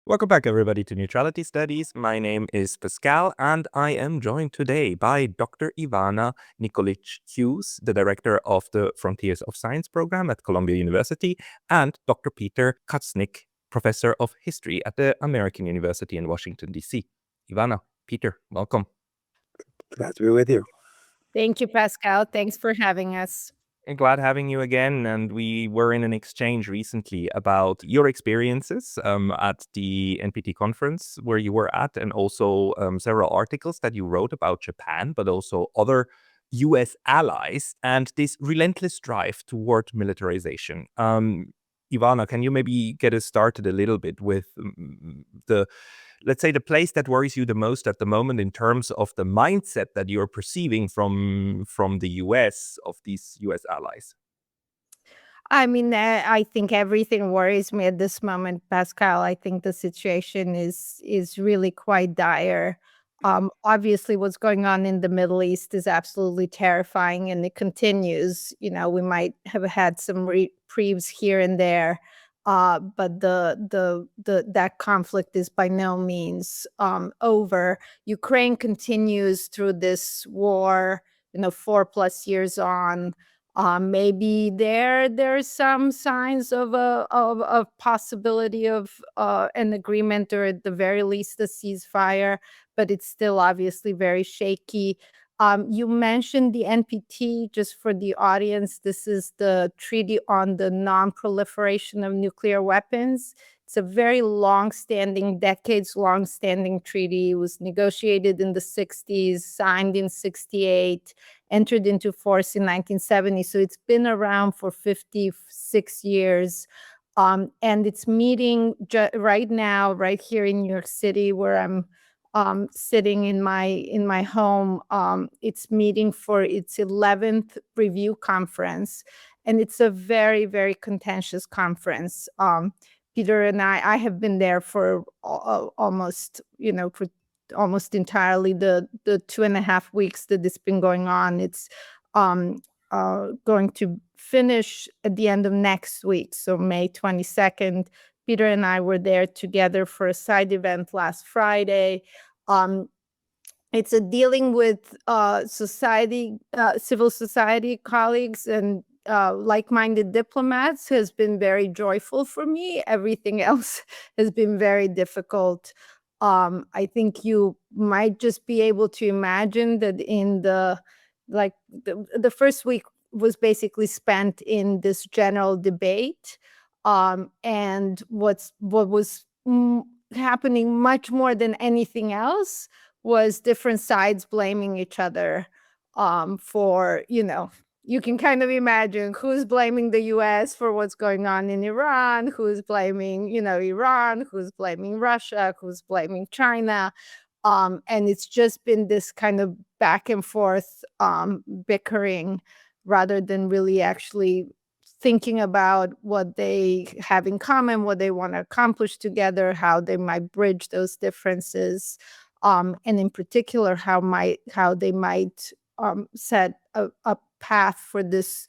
Welcome back, everybody, to Neutrality Studies. My name is Pascal, and I am joined today by Dr. Ivana Nikolić Hughes, the director of the Frontiers of Science program at Columbia University, and Dr. Peter Kuznick, professor of history at the American University in Washington, D.C. Ivana, Peter, welcome. Glad to be with you. Thank you, Pascal. Thanks for having us. And glad having you again. And we were in an exchange recently about your experiences at the NPT conference where you were at, and also several articles that you wrote about Japan, but also other US allies and this relentless drive toward militarization. Ivana, can you maybe get us started a little bit with let's say, the place that worries you the most at the moment in terms of the mindset that you're perceiving from the US, of these US allies? I mean, I think everything worries me at this moment, Pascal. I think the situation is really quite dire. Obviously, what's going on in the Middle East is absolutely terrifying, and it continues. We might have had some reprieves here and there, but that conflict is by no means over. Ukraine continues through this war, 4+ years on. Maybe there's some signs of a possibility of an agreement, or at the very least a ceasefire, but it's still obviously very shaky. You mentioned the NPT. Just for the audience, this is the Treaty on the Non-Proliferation of Nuclear Weapons. It's a very long-standing, decades-long-standing treaty. It was negotiated in the 60s, signed in 68, entered into force in 1970. So it's been around for 56 years. And it's meeting right now, right here in New York City, where I'm sitting in my home. It's meeting for its 11th review conference, and it's a very, very contentious conference. Peter and I have been there for almost entirely the 2.5 weeks that it's been going on. It's going to finish at the end of next week, so May 22nd. Peter and I were there together for a side event last Friday. It's a dealing with civil society colleagues and like-minded diplomats has been very joyful for me. Everything else has been very difficult. I think you might just be able to imagine that in the first week was basically spent in this general debate. And what was happening much more than anything else was different sides blaming each other for, you can kind of imagine who's blaming the US for what's going on in Iran, who's blaming, Iran, who's blaming Russia, who's blaming China. And it's just been this kind of back and forth bickering rather than really actually thinking about what they have in common, what they want to accomplish together, how they might bridge those differences, and in particular, how they might set a path for this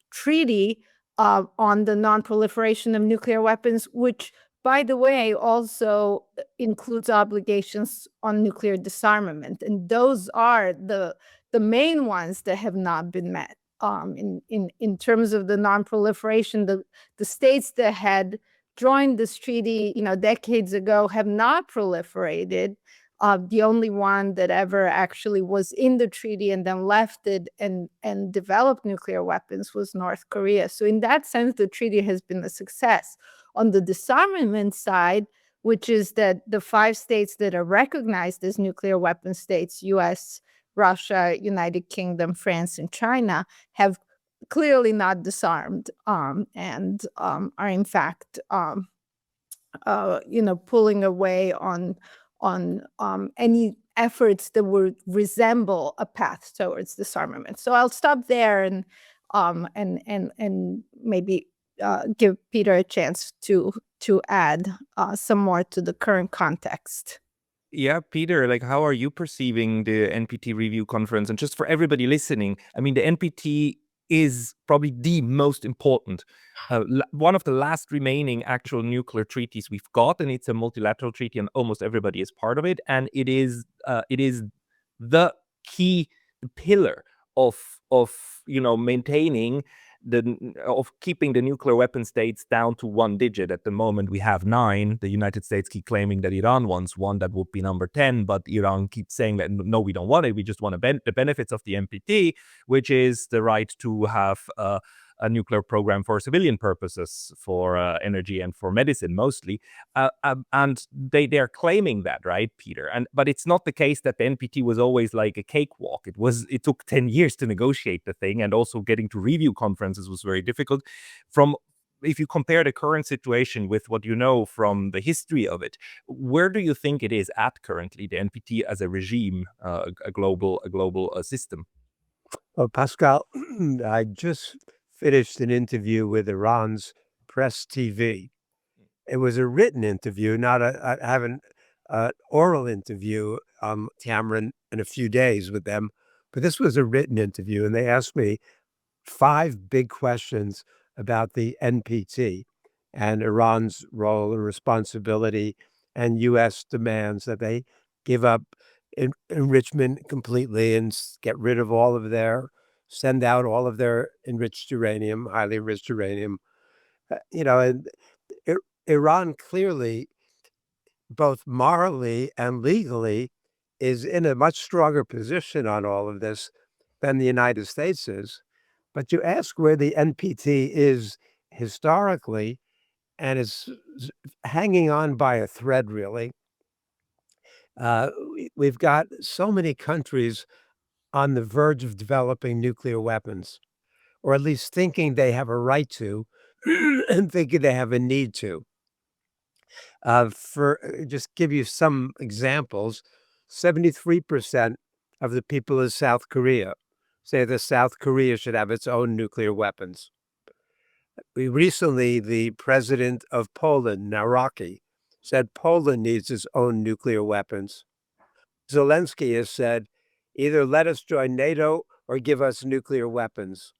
treaty on the non-proliferation of nuclear weapons, which, by the way, also includes obligations on nuclear disarmament. And those are the main ones that have not been met. In terms of the non-proliferation, the states that had joined this treaty, decades ago have not proliferated. The only one that ever actually was in the treaty and then left it and developed nuclear weapons was North Korea. So in that sense, the treaty has been a success. On the disarmament side, which is that the 5 states that are recognized as nuclear weapon states, US, Russia, United Kingdom, France, and China, have clearly not disarmed and are in fact, pulling away on any efforts that would resemble a path towards disarmament. So I'll stop there and maybe give Peter a chance to add some more to the current context. Yeah, Peter, how are you perceiving the NPT review conference? And just for everybody listening, I mean, the NPT is probably the most important, one of the last remaining actual nuclear treaties we've got, and it's a multilateral treaty, and almost everybody is part of it. And it is the key pillar of maintaining of keeping the nuclear weapon states down to one digit. At the moment, we have 9. The United States keep claiming that Iran wants one that would be number 10, but Iran keeps saying that no, we don't want it. We just want the benefits of the NPT, which is the right to have a nuclear program for civilian purposes, for energy and for medicine mostly. And they are claiming that, right, Peter? But it's not the case that the NPT was always like a cakewalk. It took 10 years to negotiate the thing, and also getting to review conferences was very difficult. If you compare the current situation with what you know from the history of it, where do you think it is at currently, the NPT as a regime, a global system? Well, Pascal, I just finished an interview with Iran's press TV. It was a written interview, not I haven't oral interview camera in a few days with them, but this was a written interview, and they asked me 5 big questions about the NPT and Iran's role and responsibility, and U.S. demands that they give up enrichment completely and get rid of send out all of their enriched uranium, highly enriched uranium. And Iran clearly, both morally and legally, is in a much stronger position on all of this than the United States is. But you ask where the NPT is historically, and it's hanging on by a thread, really. We've got so many countries on the verge of developing nuclear weapons, or at least thinking they have a right to, and thinking they have a need to. Just give you some examples, 73% of the people of South Korea say that South Korea should have its own nuclear weapons. Recently, the president of Poland, Naraki, said Poland needs its own nuclear weapons. Zelensky has said, either let us join NATO or give us nuclear weapons.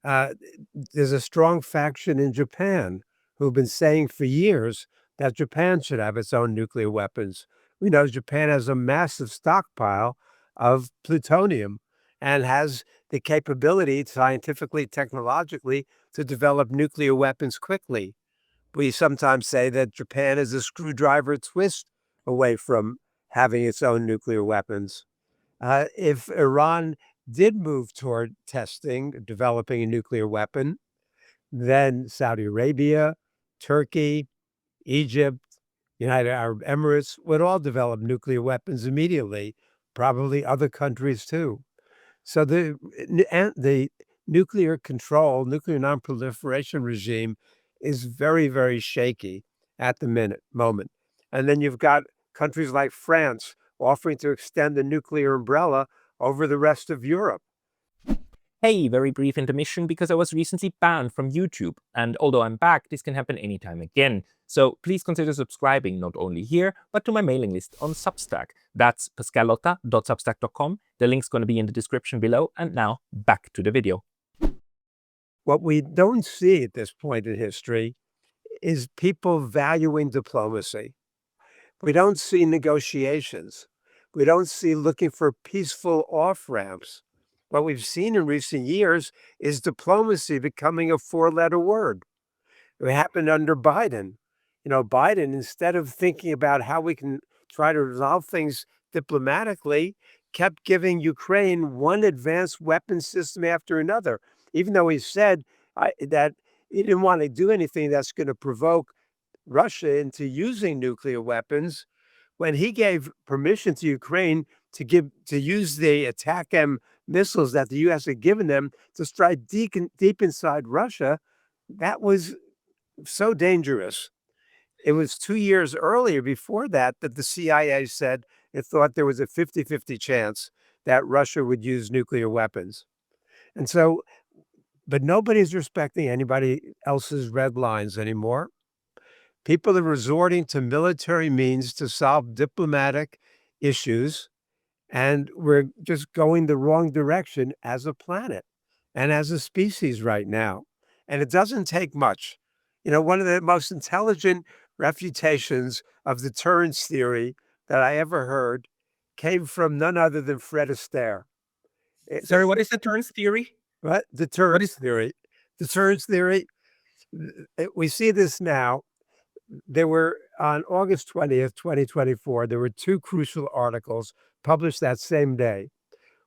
There's a strong faction in Japan who've been saying for years that Japan should have its own nuclear weapons. We know Japan has a massive stockpile of plutonium and has the capability, scientifically, technologically, to develop nuclear weapons quickly. We sometimes say that Japan is a screwdriver twist away from having its own nuclear weapons. If Iran did move toward developing a nuclear weapon, then Saudi Arabia, Turkey, Egypt, United Arab Emirates would all develop nuclear weapons immediately, probably other countries too. So the nuclear nonproliferation regime is very, very shaky at the moment. And then you've got countries like France offering to extend the nuclear umbrella over the rest of Europe. Hey, very brief intermission because I was recently banned from YouTube, and although I'm back, this can happen anytime again. So please consider subscribing not only here, but to my mailing list on Substack. That's pascallotta.substack.com. The link's going to be in the description below, and now back to the video. What we don't see at this point in history is people valuing diplomacy. We don't see negotiations. We don't see looking for peaceful off-ramps. What we've seen in recent years is diplomacy becoming a 4-letter word. It happened under Biden. Biden, instead of thinking about how we can try to resolve things diplomatically, kept giving Ukraine one advanced weapon system after another, even though he said that he didn't want to do anything that's going to provoke Russia into using nuclear weapons. When he gave permission to Ukraine to use the ATACMS missiles that the U.S. had given them to strike deep inside Russia, that was so dangerous. It was 2 years earlier before that the CIA said it thought there was a 50-50 chance that Russia would use nuclear weapons. And so, but nobody's respecting anybody else's red lines anymore. People are resorting to military means to solve diplomatic issues, and we're just going the wrong direction as a planet. and as a species right now. And it doesn't take much. One of the most intelligent refutations of the deterrence theory that I ever heard came from none other than Fred Astaire. Sorry, what is the deterrence theory? What? Deterrence theory. Deterrence theory. We see this now. There were, on August 20th, 2024, there were two crucial articles published that same day.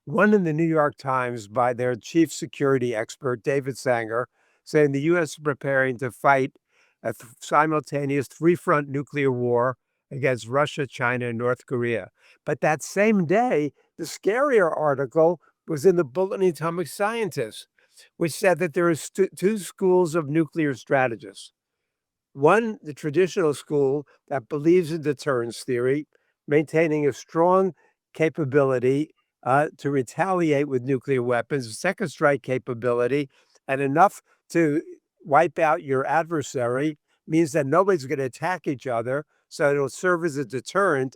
One in the New York Times by their chief security expert, David Sanger, saying the U.S. is preparing to fight a simultaneous three-front nuclear war against Russia, China, and North Korea. But that same day, the scarier article was in the Bulletin of Atomic Scientists, which said that there are two schools of nuclear strategists. One, the traditional school that believes in deterrence theory, maintaining a strong capability to retaliate with nuclear weapons, second strike capability, and enough to wipe out your adversary means that nobody's going to attack each other, so it'll serve as a deterrent.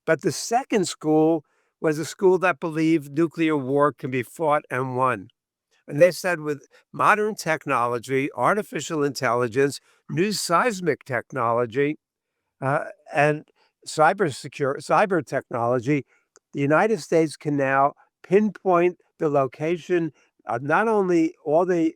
But the second school was a school that believed nuclear war can be fought and won. And they said with modern technology, artificial intelligence, new seismic technology, and cyber technology, the United States can now pinpoint the location of not only all the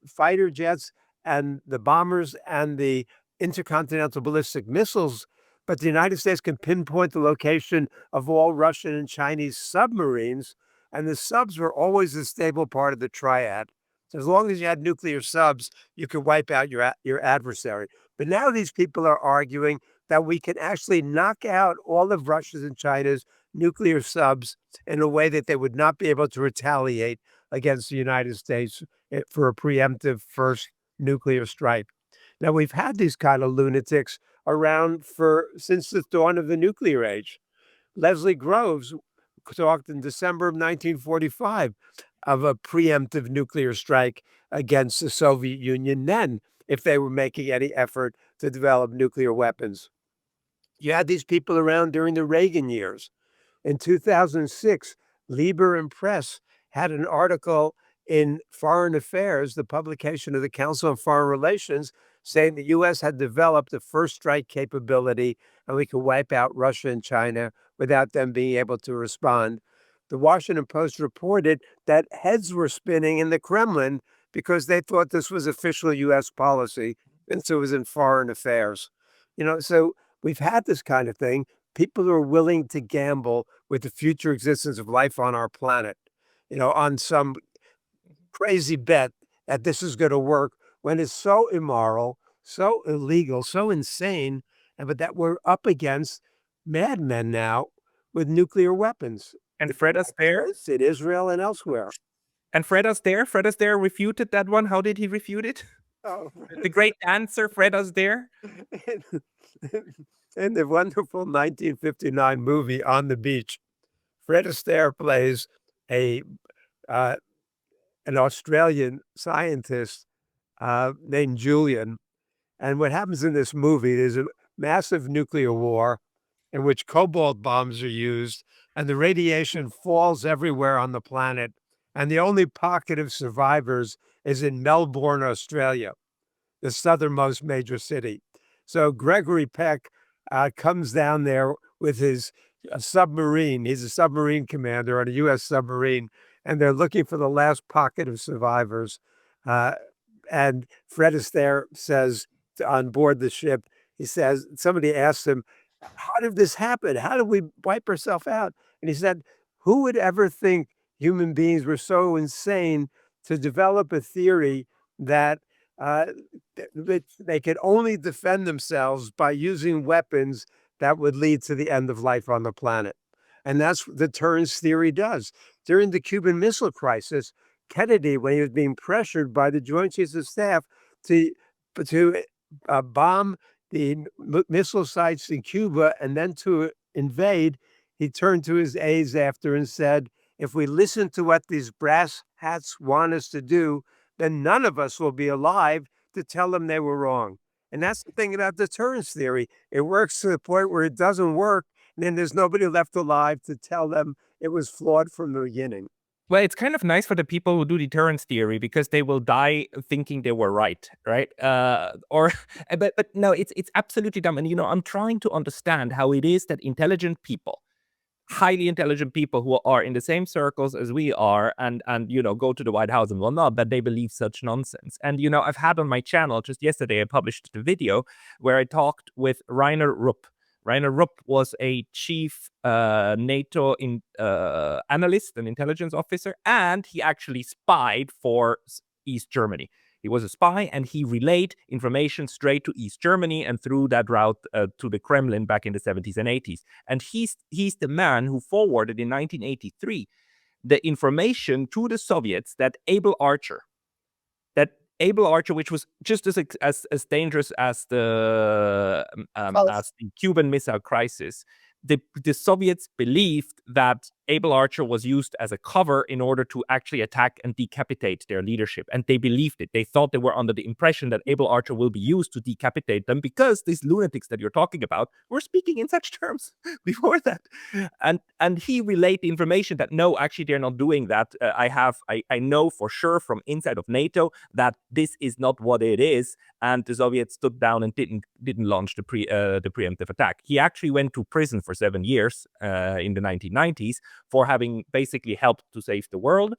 fighter jets and the bombers and the intercontinental ballistic missiles, but the United States can pinpoint the location of all Russian and Chinese submarines. And the subs were always a stable part of the triad. So as long as you had nuclear subs, you could wipe out your adversary. But now these people are arguing that we can actually knock out all of Russia's and China's nuclear subs in a way that they would not be able to retaliate against the United States for a preemptive first nuclear strike. Now, we've had these kind of lunatics around since the dawn of the nuclear age. Leslie Groves talked in December of 1945 of a preemptive nuclear strike against the Soviet Union then, if they were making any effort to develop nuclear weapons. You had these people around during the Reagan years. In 2006, Lieber and Press had an article in Foreign Affairs, the publication of the Council on Foreign Relations, saying the U.S. had developed a first strike capability and we could wipe out Russia and China without them being able to respond. The Washington Post reported that heads were spinning in the Kremlin because they thought this was official U.S. policy, and so it was in Foreign Affairs. So we've had this kind of thing. People are willing to gamble with the future existence of life on our planet, on some crazy bet that this is going to work when it's so immoral, so illegal, so insane, but that we're up against madmen now with nuclear weapons. And Fred Astaire? In Israel and elsewhere. And Fred Astaire refuted that one. How did he refute it? Oh. The great dancer, Fred Astaire? In the wonderful 1959 movie On the Beach, Fred Astaire plays an Australian scientist named Julian. And what happens in this movie is a massive nuclear war in which cobalt bombs are used, and the radiation falls everywhere on the planet. And the only pocket of survivors is in Melbourne, Australia, the southernmost major city. So Gregory Peck comes down there with his submarine. He's a submarine commander on a U.S. submarine, and they're looking for the last pocket of survivors. And Fred Astaire says on board the ship, he says, somebody asked him, how did this happen? How did we wipe ourselves out? And he said, who would ever think human beings were so insane to develop a theory that they could only defend themselves by using weapons that would lead to the end of life on the planet? And that's what deterrence theory does. During the Cuban Missile Crisis, Kennedy, when he was being pressured by the Joint Chiefs of Staff to bomb the missile sites in Cuba and then to invade, he turned to his aides after and said, if we listen to what these brass hats want us to do, then none of us will be alive to tell them they were wrong. And that's the thing about deterrence theory. It works to the point where it doesn't work, and then there's nobody left alive to tell them it was flawed from the beginning. Well, it's kind of nice for the people who do deterrence theory because they will die thinking they were right? But no, it's absolutely dumb. And I'm trying to understand how it is that intelligent people, highly intelligent people who are in the same circles as we are, and go to the White House and whatnot, that they believe such nonsense. And I've had on my channel just yesterday, I published the video where I talked with Rainer Rupp. Rainer Rupp was a chief NATO analyst and intelligence officer, and he actually spied for East Germany. He was a spy, and he relayed information straight to East Germany and through that route to the Kremlin back in the 70s and 80s. And he's the man who forwarded in 1983 the information to the Soviets that Able Archer, which was just as dangerous as the Cuban Missile Crisis, the Soviets believed that Able Archer was used as a cover in order to actually attack and decapitate their leadership. And they believed it. They thought they were under the impression that Able Archer will be used to decapitate them because these lunatics that you're talking about were speaking in such terms before that. And he relayed the information that no, actually they're not doing that. I know for sure from inside of NATO that this is not what it is. And the Soviets stood down and didn't launch the preemptive attack. He actually went to prison for 7 years in the 1990s for having basically helped to save the world.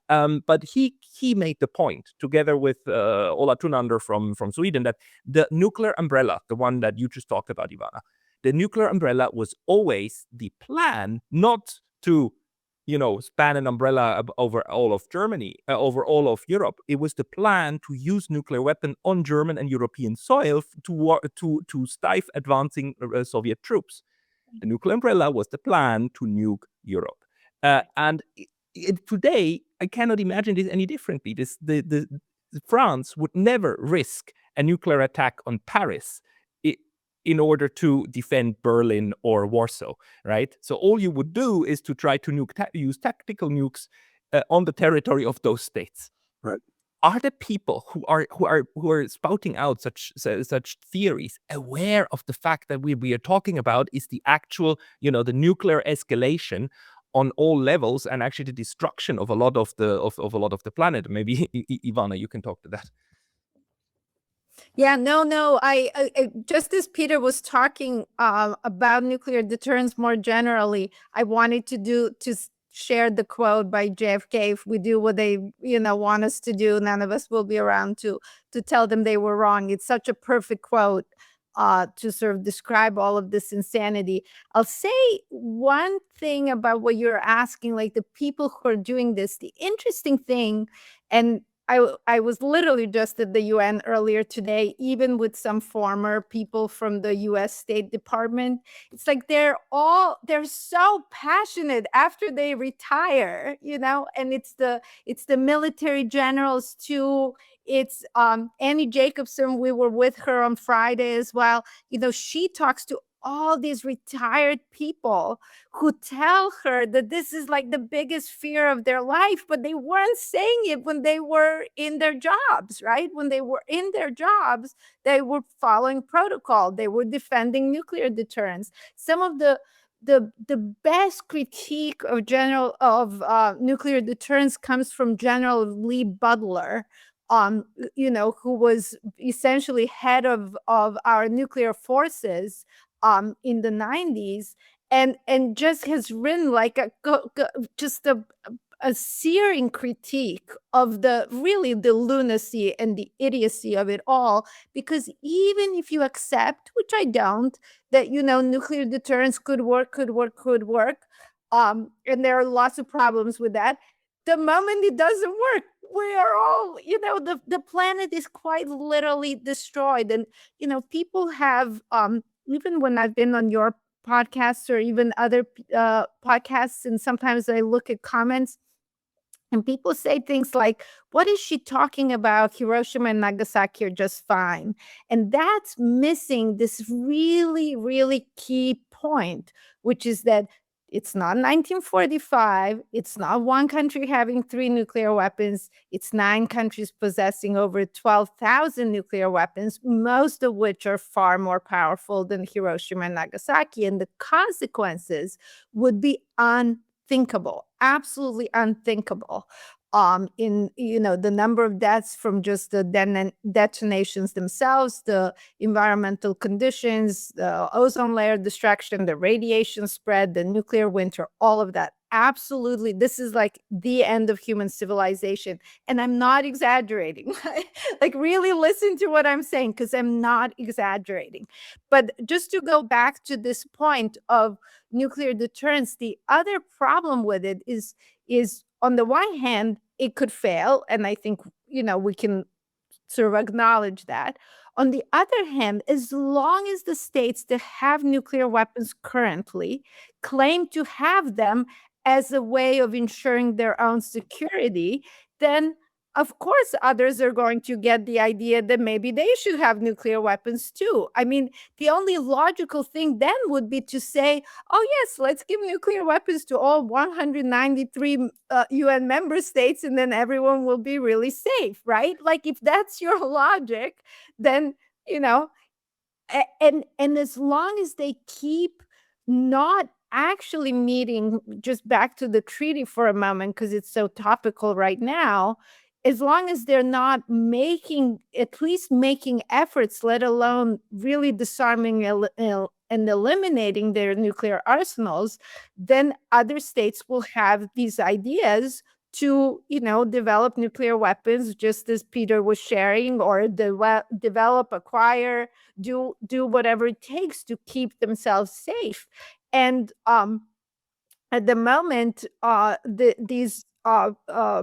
But he made the point, together with Ola Thunander from Sweden, that the nuclear umbrella, the one that you just talked about, Ivana, the nuclear umbrella was always the plan, not to span an umbrella over all of Germany, over all of Europe. It was the plan to use nuclear weapon on German and European soil to stifle advancing Soviet troops. The nuclear umbrella was the plan to nuke Europe. And today, I cannot imagine this any differently. France would never risk a nuclear attack on Paris in order to defend Berlin or Warsaw, right? So all you would do is to try to use tactical nukes on the territory of those states. Right. Are the people who are spouting out such theories aware of the fact that we are talking about is the actual, the nuclear escalation on all levels and actually the destruction of a lot of the planet? Maybe Ivana, you can talk to that. Yeah, no. I just as Peter was talking about nuclear deterrence more generally, I wanted to share the quote by JFK: "If we do what they want us to do, none of us will be around to tell them they were wrong." It's such a perfect quote to sort of describe all of this insanity. I'll say one thing about what you're asking, like the people who are doing this. The interesting thing, and I was literally just at the UN earlier today, even with some former people from the US State Department. It's like they're so passionate after they retire, and it's the military generals too. It's Annie Jacobson. We were with her on Friday as well. She talks to all these retired people who tell her that this is like the biggest fear of their life, but they weren't saying it when they were in their jobs, right? When they were in their jobs, they were following protocol. They were defending nuclear deterrence. Some of the best critique of nuclear deterrence comes from General Lee Butler, who was essentially head of our nuclear forces in the 90s, and just has written like a searing critique of the lunacy and the idiocy of it all. Because even if you accept, which I don't, that nuclear deterrence could work, and there are lots of problems with that, the moment it doesn't work, we are all, the planet is quite literally destroyed. And people have even when I've been on your podcasts or even other podcasts, and sometimes I look at comments and people say things like, "What is she talking about? Hiroshima and Nagasaki are just fine." And that's missing this really, really key point, which is that it's not 1945. It's not one country having 3 nuclear weapons. It's 9 countries possessing over 12,000 nuclear weapons, most of which are far more powerful than Hiroshima and Nagasaki. And the consequences would be unthinkable. unthinkable, absolutely unthinkable. In the number of deaths from just the detonations themselves, the environmental conditions, the ozone layer destruction, the radiation spread, the nuclear winter, all of that. Absolutely, this is like the end of human civilization. And I'm not exaggerating. Like, really listen to what I'm saying, because I'm not exaggerating. But just to go back to this point of nuclear deterrence, the other problem with it is on the one hand, it could fail. And I think, we can sort of acknowledge that. On the other hand, as long as the states that have nuclear weapons currently claim to have them as a way of ensuring their own security, then of course others are going to get the idea that maybe they should have nuclear weapons too. I mean, the only logical thing then would be to say, oh yes, let's give nuclear weapons to all 193 UN member states, and then everyone will be really safe, right? Like, if that's your logic, then, and as long as they keep not actually meeting, just back to the treaty for a moment, because it's so topical right now, as long as they're not at least making efforts, let alone really disarming and eliminating their nuclear arsenals, then other states will have these ideas to, develop nuclear weapons, just as Peter was sharing, or develop, acquire, do whatever it takes to keep themselves safe. And at the moment, these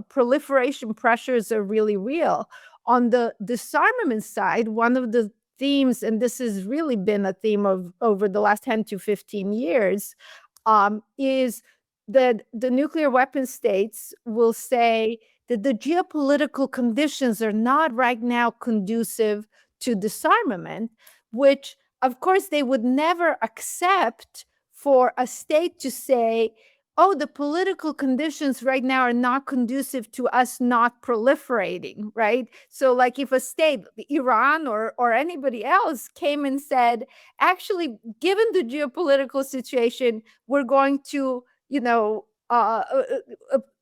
proliferation pressures are really real. On the disarmament side, one of the themes, and this has really been a theme of over the last 10 to 15 years, is that the nuclear weapon states will say that the geopolitical conditions are not right now conducive to disarmament, which of course they would never accept for a state to say, oh, the political conditions right now are not conducive to us not proliferating, right? So like, if a state, Iran or anybody else, came and said, actually, given the geopolitical situation, we're going to,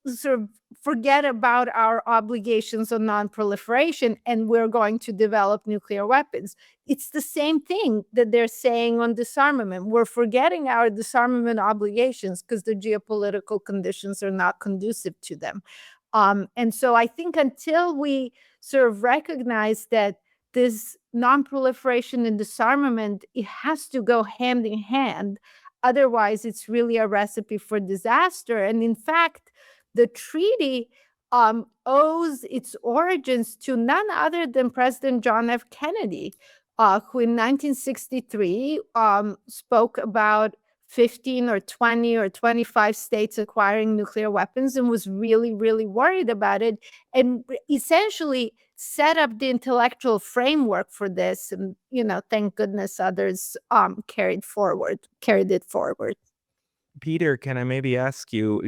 sort of forget about our obligations on non-proliferation, and we're going to develop nuclear weapons. It's the same thing that they're saying on disarmament. We're forgetting our disarmament obligations because the geopolitical conditions are not conducive to them. And so I think until we sort of recognize that this non-proliferation and disarmament, it has to go hand in hand. Otherwise, it's really a recipe for disaster. And in fact, the treaty owes its origins to none other than President John F. Kennedy, who in 1963 spoke about 15 or 20 or 25 states acquiring nuclear weapons, and was really, really worried about it, and essentially set up the intellectual framework for this. And, thank goodness others carried it forward. Peter, can I maybe ask you,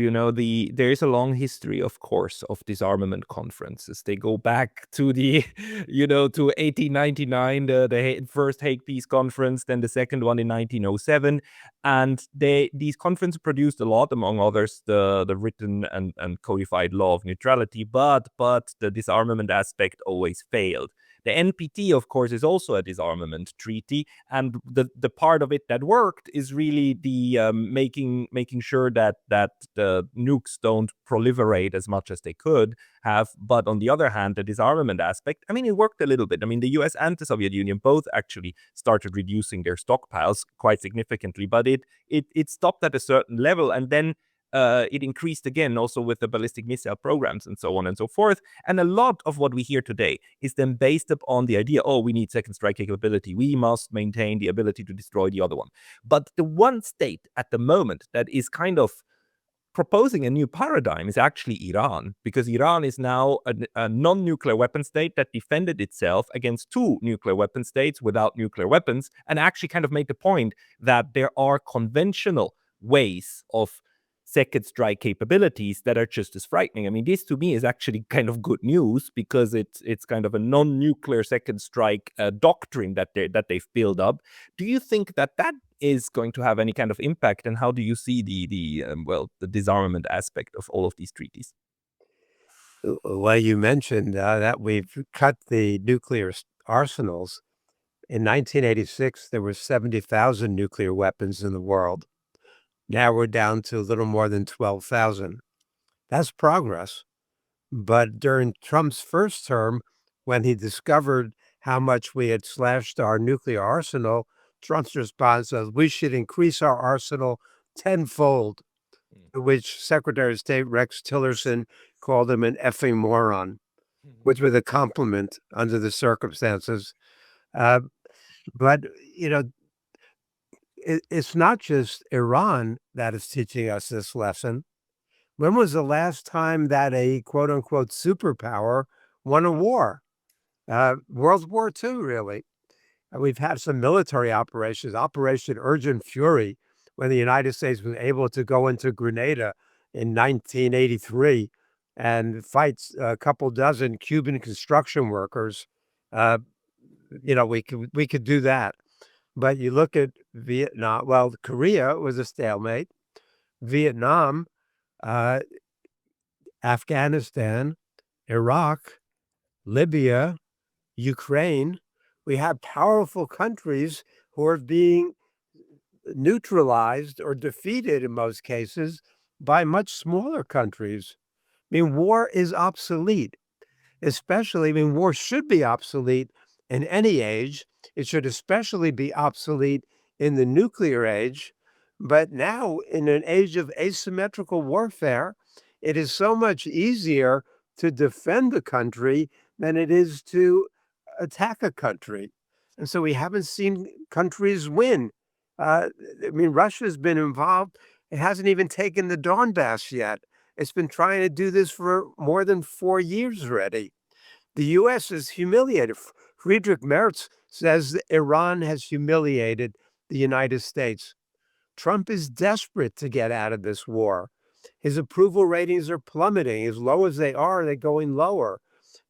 there is a long history, of course, of disarmament conferences. They go back to the, to 1899, the first Hague Peace Conference, then the second one in 1907. And these conferences produced a lot, among others, the written and codified law of neutrality, but the disarmament aspect always failed. The NPT, of course, is also a disarmament treaty, and the part of it that worked is really the making sure that the nukes don't proliferate as much as they could have. But on the other hand, the disarmament aspect, I mean, it worked a little bit. I mean, the US and the Soviet Union both actually started reducing their stockpiles quite significantly, but it stopped at a certain level, and then it increased again also with the ballistic missile programs and so on and so forth. And a lot of what we hear today is then based upon the idea, oh, we need second strike capability. We must maintain the ability to destroy the other one. But the one state at the moment that is kind of proposing a new paradigm is actually Iran, because Iran is now a non-nuclear weapon state that defended itself against two nuclear weapon states without nuclear weapons, and actually kind of made the point that there are conventional ways of second strike capabilities that are just as frightening. I mean, this to me is actually kind of good news, because it's kind of a non-nuclear second strike doctrine that they've built up. Do you think that is going to have any kind of impact, and how do you see the disarmament aspect of all of these treaties? Well, you mentioned that we've cut the nuclear arsenals. In 1986, there were 70,000 nuclear weapons in the world. Now we're down to a little more than 12,000. That's progress. But during Trump's first term, when he discovered how much we had slashed our nuclear arsenal, Trump's response was, we should increase our arsenal tenfold, to which Secretary of State Rex Tillerson called him an effing moron, which was a compliment under the circumstances. But, it's not just Iran that is teaching us this lesson. When was the last time that a quote unquote superpower won a war? World War II, really. We've had some military operations, Operation Urgent Fury, when the United States was able to go into Grenada in 1983 and fight a couple dozen Cuban construction workers. We could do that. But you look at Vietnam, well, Korea was a stalemate. Vietnam, Afghanistan, Iraq, Libya, Ukraine, we have powerful countries who are being neutralized or defeated in most cases by much smaller countries. I mean, war is obsolete, especially, war should be obsolete in any age. It should especially be obsolete in the nuclear age. But now, in an age of asymmetrical warfare, it is so much easier to defend a country than it is to attack a country. And so we haven't seen countries win. Russia's been involved. It hasn't even taken the Donbass yet. It's been trying to do this for more than 4 years already. The U.S. is humiliated. Friedrich Merz says that Iran has humiliated the United States. Trump is desperate to get out of this war. His approval ratings are plummeting. As low as they are, they're going lower.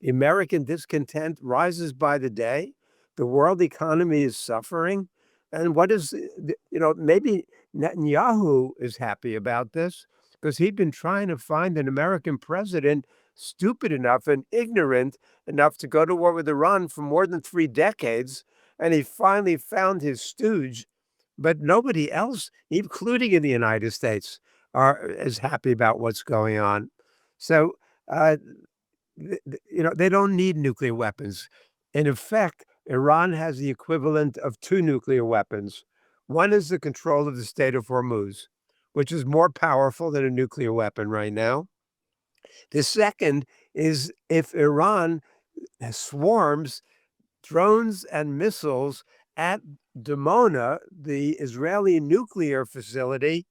The American discontent rises by the day. The world economy is suffering. And maybe Netanyahu is happy about this because he'd been trying to find an American president stupid enough and ignorant enough to go to war with Iran for more than 3 decades. And he finally found his stooge. But nobody else, including in the United States, is happy about what's going on. So, they don't need nuclear weapons. In effect, Iran has the equivalent of 2 nuclear weapons. One is the control of the Strait of Hormuz, which is more powerful than a nuclear weapon right now. The second is if Iran swarms drones and missiles at Dimona, the Israeli nuclear facility,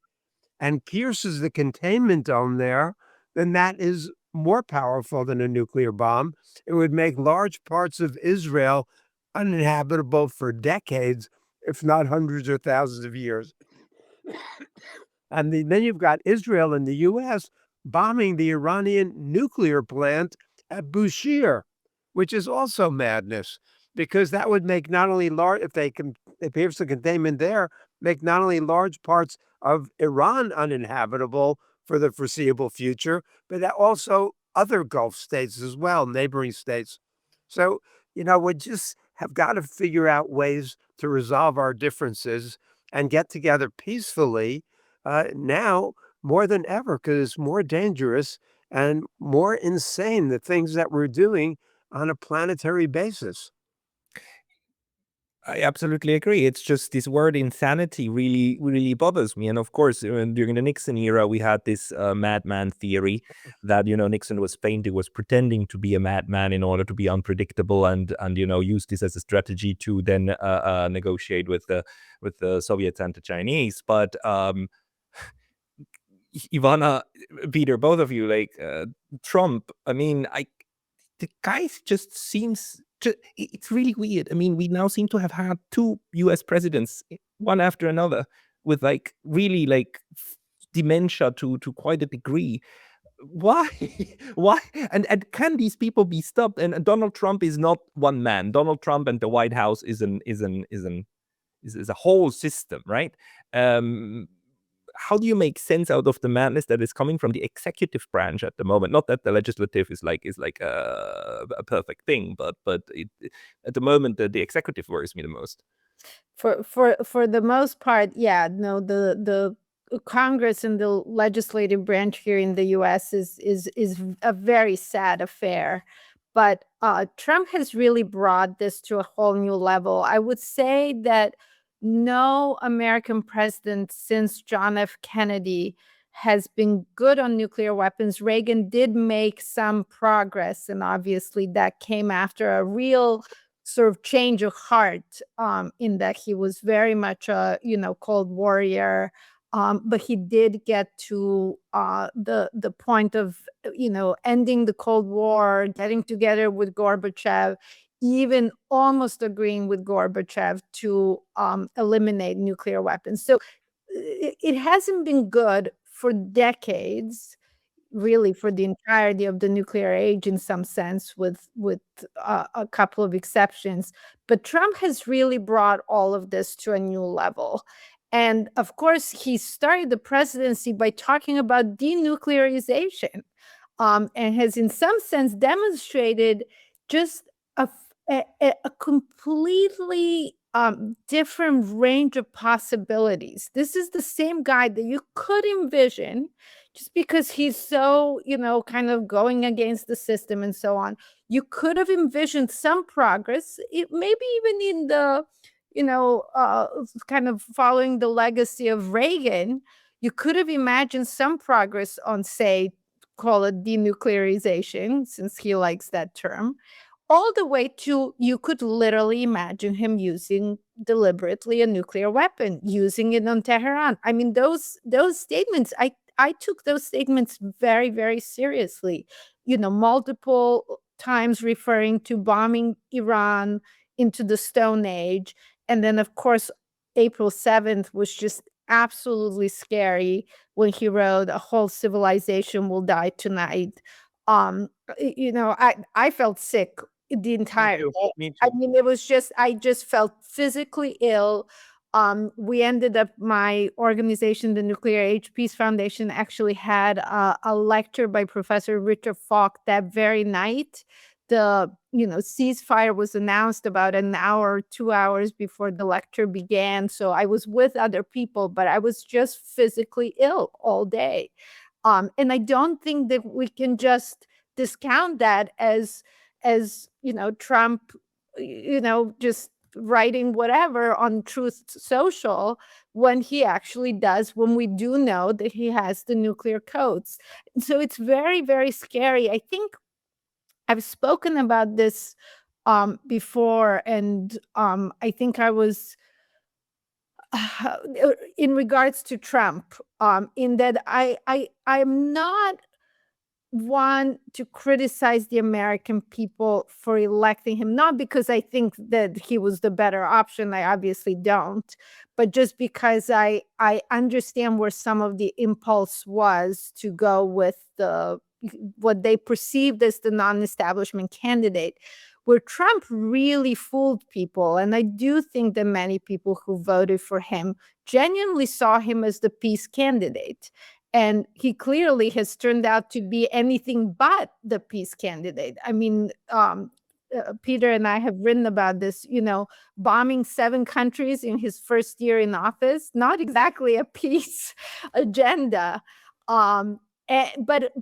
and pierces the containment dome there, then that is more powerful than a nuclear bomb. It would make large parts of Israel uninhabitable for decades, if not hundreds or thousands of years. And then you've got Israel and the U.S. bombing the Iranian nuclear plant at Bushehr, which is also madness, because that would make not only large, if they can pierce the containment there, make not only large parts of Iran uninhabitable for the foreseeable future, but also other Gulf states as well, neighboring states. So, we just have got to figure out ways to resolve our differences and get together peacefully now more than ever, because it's more dangerous and more insane, the things that we're doing on a planetary basis. I absolutely agree. It's just this word insanity really, really bothers me. And of course, during the Nixon era, we had this madman theory that, Nixon was pretending to be a madman in order to be unpredictable and use this as a strategy to then negotiate with the Soviets and the Chinese. But Ivana, Peter, both of you, Trump, the guy just seems... It's really weird. We now seem to have had 2 US presidents, one after another, with really dementia to quite a degree. Why? Why? And can these people be stopped? And Donald Trump is not one man. Donald Trump and the White House is is a whole system, right? How do you make sense out of the madness that is coming from the executive branch at the moment? Not that the legislative is like a perfect thing, but at the moment the executive worries me the most. For the most part, yeah, no, the Congress and the legislative branch here in the U.S. is a very sad affair. But Trump has really brought this to a whole new level. I would say that no American president since John F. Kennedy has been good on nuclear weapons. Reagan did make some progress, and obviously that came after a real sort of change of heart, in that he was very much a Cold Warrior, but he did get to the point of ending the Cold War, getting together with Gorbachev, even almost agreeing with Gorbachev to eliminate nuclear weapons. So it hasn't been good for decades, really, for the entirety of the nuclear age in some sense, with a couple of exceptions. But Trump has really brought all of this to a new level. And of course, he started the presidency by talking about denuclearization, and has in some sense demonstrated just a completely different range of possibilities. This is the same guy that you could envision, just because he's so, kind of going against the system and so on. You could have envisioned some progress, maybe even in the, kind of following the legacy of Reagan. You could have imagined some progress on, say, call it denuclearization, since he likes that term, all the way to, you could literally imagine him using deliberately a nuclear weapon, using it on Tehran. I mean, those statements, I took those statements very, very seriously. Multiple times referring to bombing Iran into the Stone Age. And then, of course, April 7th was just absolutely scary when he wrote, "A whole civilization will die tonight." I felt sick the entire day. Me I too. mean, it was just, I just felt physically ill. We ended up, my organization, the Nuclear Age Peace Foundation, actually had a lecture by Professor Richard Falk that very night. The ceasefire was announced about an hour, 2 hours before the lecture began. So I was with other people, but I was just physically ill all day. And I don't think that we can just discount that as Trump, just writing whatever on Truth Social, when he actually does, when we do know that he has the nuclear codes. So it's very, very scary. I think I've spoken about this before, and I think I was in regards to Trump, in that I'm not one to criticize the American people for electing him, not because I think that he was the better option. I obviously don't, but just because I understand where some of the impulse was to go with what they perceived as the non-establishment candidate, where Trump really fooled people. And I do think that many people who voted for him genuinely saw him as the peace candidate. And he clearly has turned out to be anything but the peace candidate. I mean, Peter and I have written about this, bombing 7 countries in his first year in office, not exactly a peace agenda. But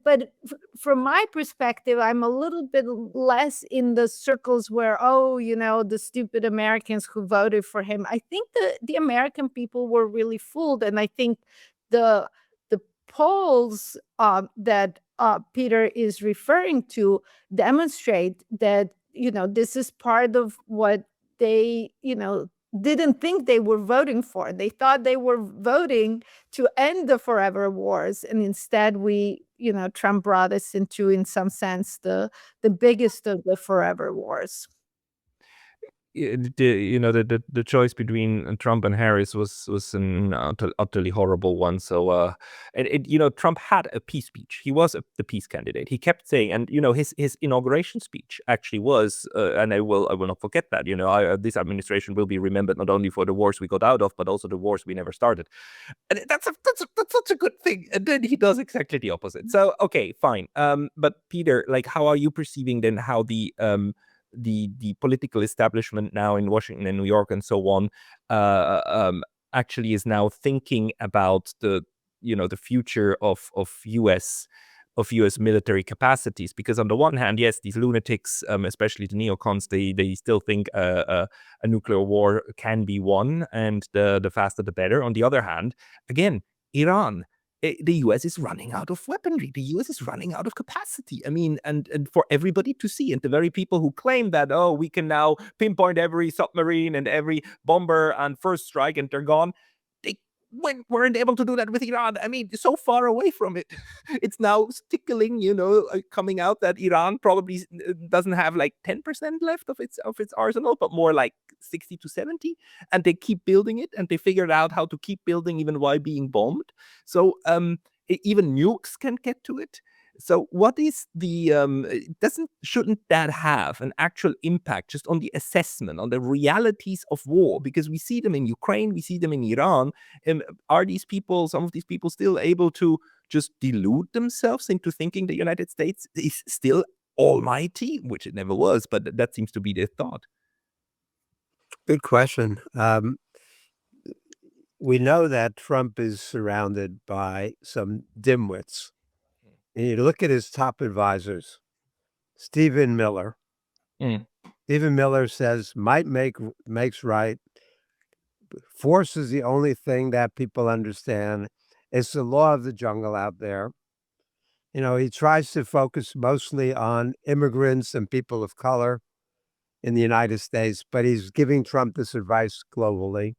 from my perspective, I'm a little bit less in the circles where, the stupid Americans who voted for him. I think the American people were really fooled. And I think the polls that Peter is referring to demonstrate that, this is part of what they, didn't think they were voting for. They thought they were voting to end the forever wars. And instead Trump brought us into, in some sense, the biggest of the forever wars. the choice between Trump and Harris was an utterly horrible one. So Trump had a peace speech. He was the peace candidate. He kept saying, and his inauguration speech actually was, and I will not forget that. This administration will be remembered not only for the wars we got out of, but also the wars we never started. And that's such a good thing. And then he does exactly the opposite. So okay, fine. But Peter, like, how are you perceiving then how the political establishment now in Washington and New York and so on actually is now thinking about the future of US military capacities? Because on the one hand, yes, these lunatics, especially the neocons, they still think a nuclear war can be won, and the faster the better. On the other hand, again, Iran. The US is running out of weaponry. The US is running out of capacity. I mean, and for everybody to see, and the very people who claim that, oh, we can now pinpoint every submarine and every bomber and first strike and they're gone, they weren't able to do that with Iran. I mean, so far away from it. It's now tickling, coming out that Iran probably doesn't have like 10% left of its arsenal, but more like 60 to 70. And they keep building it, and they figured out how to keep building even while being bombed. So even nukes can get to it. So what is the shouldn't that have an actual impact just on the assessment, on the realities of war? Because we see them in Ukraine, we see them in Iran. Are some of these people still able to just delude themselves into thinking the United States is still almighty, which it never was, but that seems to be their thought? Good question. We know that Trump is surrounded by some dimwits. And you look at his top advisors, Stephen Miller. Stephen Miller says, might makes right. Force is the only thing that people understand. It's the law of the jungle out there. He tries to focus mostly on immigrants and people of color in the United States, but he's giving Trump this advice globally.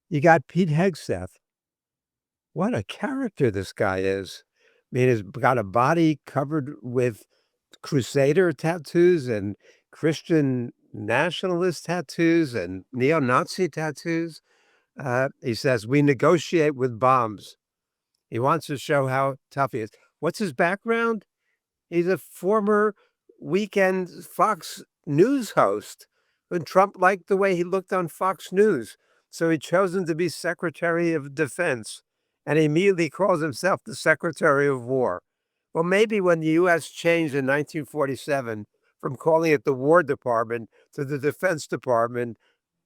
You got Pete Hegseth. What a character this guy is. I mean, he's got a body covered with Crusader tattoos and Christian nationalist tattoos and neo-Nazi tattoos. He says, we negotiate with bombs. He wants to show how tough he is. What's his background? He's a former weekend Fox News host, and Trump liked the way he looked on Fox News. So he chose him to be Secretary of Defense, and he immediately calls himself the Secretary of War. Well, maybe when the U.S. changed in 1947 from calling it the War Department to the Defense Department,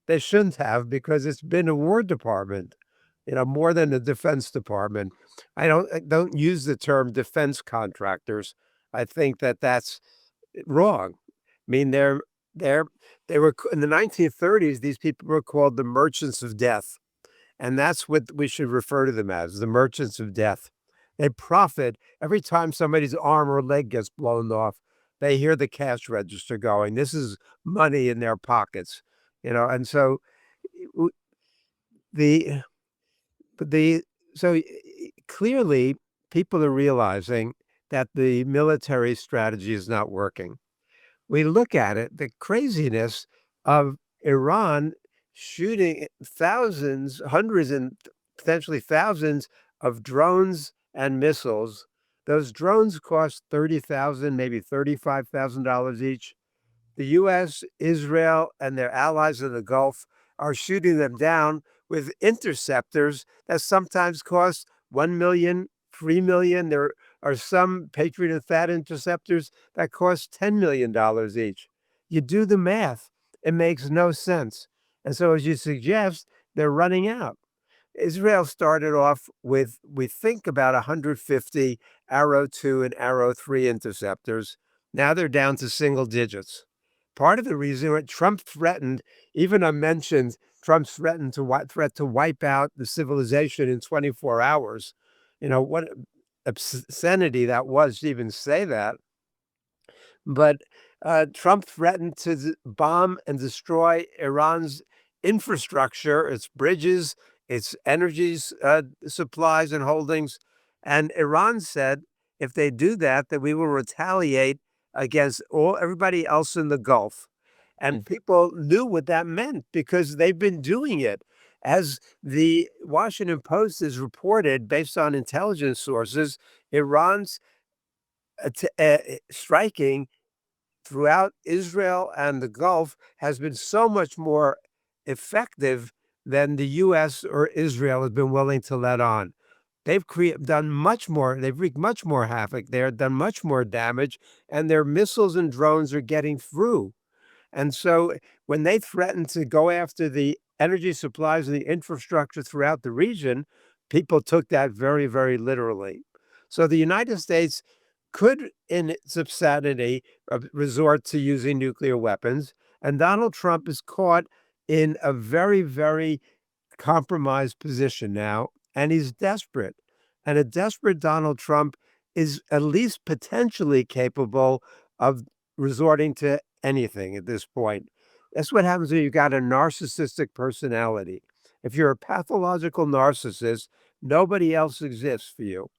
they shouldn't have, because it's been a War Department, more than a Defense Department. I don't use the term defense contractors. I think that that's wrong. I mean, they were in the 1930s. These people were called the merchants of death, and that's what we should refer to them as, the merchants of death. They profit every time somebody's arm or leg gets blown off. They hear the cash register going. This is money in their pockets, and so so clearly people are realizing that the military strategy is not working. We look at it, the craziness of Iran shooting thousands, hundreds, and potentially thousands of drones and missiles. Those drones cost $30,000, maybe $35,000 each. The U.S., Israel, and their allies in the Gulf are shooting them down with interceptors that sometimes cost $1 million, $3 million. There are some Patriot and THAAD interceptors that cost $10 million each. You do the math, it makes no sense. And so, as you suggest, they're running out. Israel started off with, we think, about 150 Arrow 2 and Arrow 3 interceptors. Now they're down to single digits. Part of the reason what Trump threatened, even I mentioned Trump's threat to wipe out the civilization in 24 hours. What obscenity that was to even say that. But Trump threatened to bomb and destroy Iran's infrastructure, its bridges, its energy supplies and holdings. And Iran said, if they do that, that we will retaliate against everybody else in the Gulf. And people knew what that meant because they've been doing it. As the Washington Post has reported, based on intelligence sources, Iran's striking throughout Israel and the Gulf has been so much more effective than the US or Israel has been willing to let on. They've done much more, they've wreaked much more havoc there, done much more damage, and their missiles and drones are getting through. And so when they threatened to go after the energy supplies and the infrastructure throughout the region, people took that very, very literally. So the United States could, in its insanity, resort to using nuclear weapons. And Donald Trump is caught in a very, very compromised position now, and he's desperate. And a desperate Donald Trump is at least potentially capable of resorting to anything at this point. That's what happens when you've got a narcissistic personality. If you're a pathological narcissist, nobody else exists for you,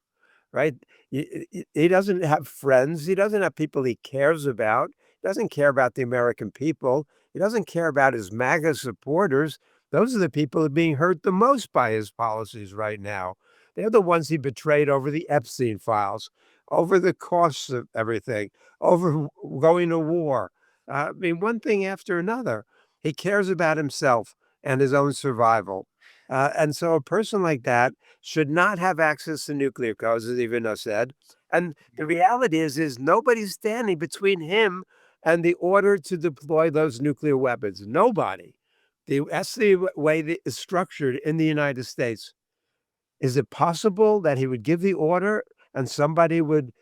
right? He doesn't have friends. He doesn't have people he cares about. He doesn't care about the American people. He doesn't care about his MAGA supporters. Those are the people who are being hurt the most by his policies right now. They're the ones he betrayed over the Epstein files, over the costs of everything, over going to war. I mean, one thing after another. He cares about himself and his own survival. And so a person like that should not have access to nuclear codes, as Ivana said. And the reality is nobody's standing between him and the order to deploy those nuclear weapons. Nobody. That's the way it's structured in the United States. Is it possible that he would give the order and somebody would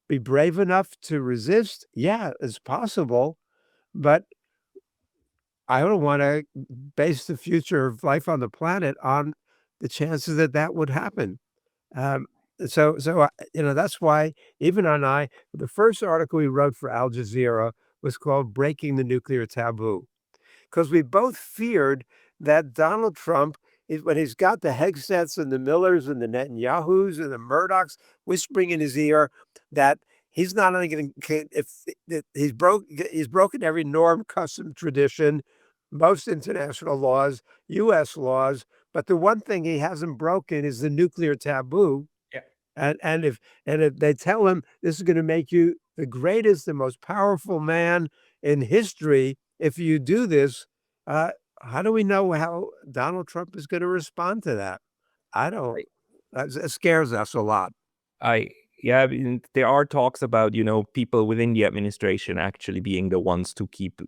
be brave enough to resist? Yeah, it's possible. But I don't want to base the future of life on the planet on the chances that that would happen. Um, that's why even the first article we wrote for Al Jazeera was called "Breaking the Nuclear Taboo," because we both feared that Donald Trump, when he's got the Hegseths and the Millers and the Netanyahus and the Murdochs whispering in his ear that he's not only going to, if he's broken every norm, custom, tradition, most international laws, U.S. laws, but the one thing he hasn't broken is the nuclear taboo. Yeah. And if they tell him this is going to make you the greatest, the most powerful man in history, if you do this, how do we know how Donald Trump is going to respond to that? I don't. It scares us a lot. I mean, there are talks about, people within the administration actually being the ones to keep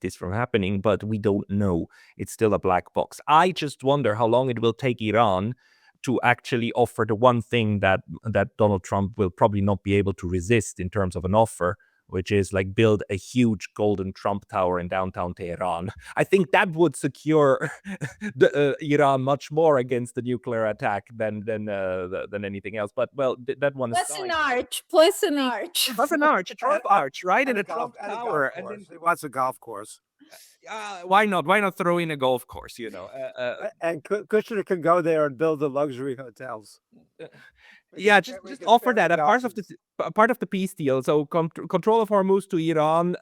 this from happening, but we don't know. It's still a black box. I just wonder how long it will take Iran to actually offer the one thing that Donald Trump will probably not be able to resist in terms of an offer, which is like build a huge golden Trump Tower in downtown Tehran. I think that would secure Iran much more against the nuclear attack than anything else. But well, that one is plus an arch, plus an arch, a Trump arch, right? And a Trump and Tower, and then he wants a golf course. Why not? Why not throw in a golf course? And Kushner can go there and build the luxury hotels. Yeah, just offer that a part of the peace deal. So control of Hormuz to Iran,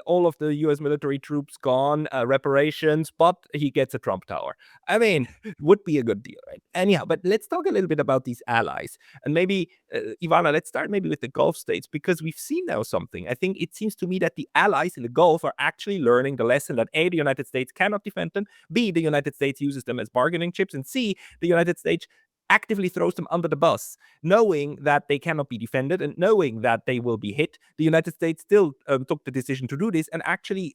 all of the U.S. military troops gone, reparations, but he gets a Trump Tower. I mean, would be a good deal, right? Anyhow, but let's talk a little bit about these allies, and maybe Ivana, let's start maybe with the Gulf states, because we've seen now something. I think it seems to me that the allies in the Gulf are actually learning the lesson that A, the United States cannot defend them, B, the United States uses them as bargaining chips, and C, the United States actively throws them under the bus, knowing that they cannot be defended and knowing that they will be hit. The United States still took the decision to do this, and actually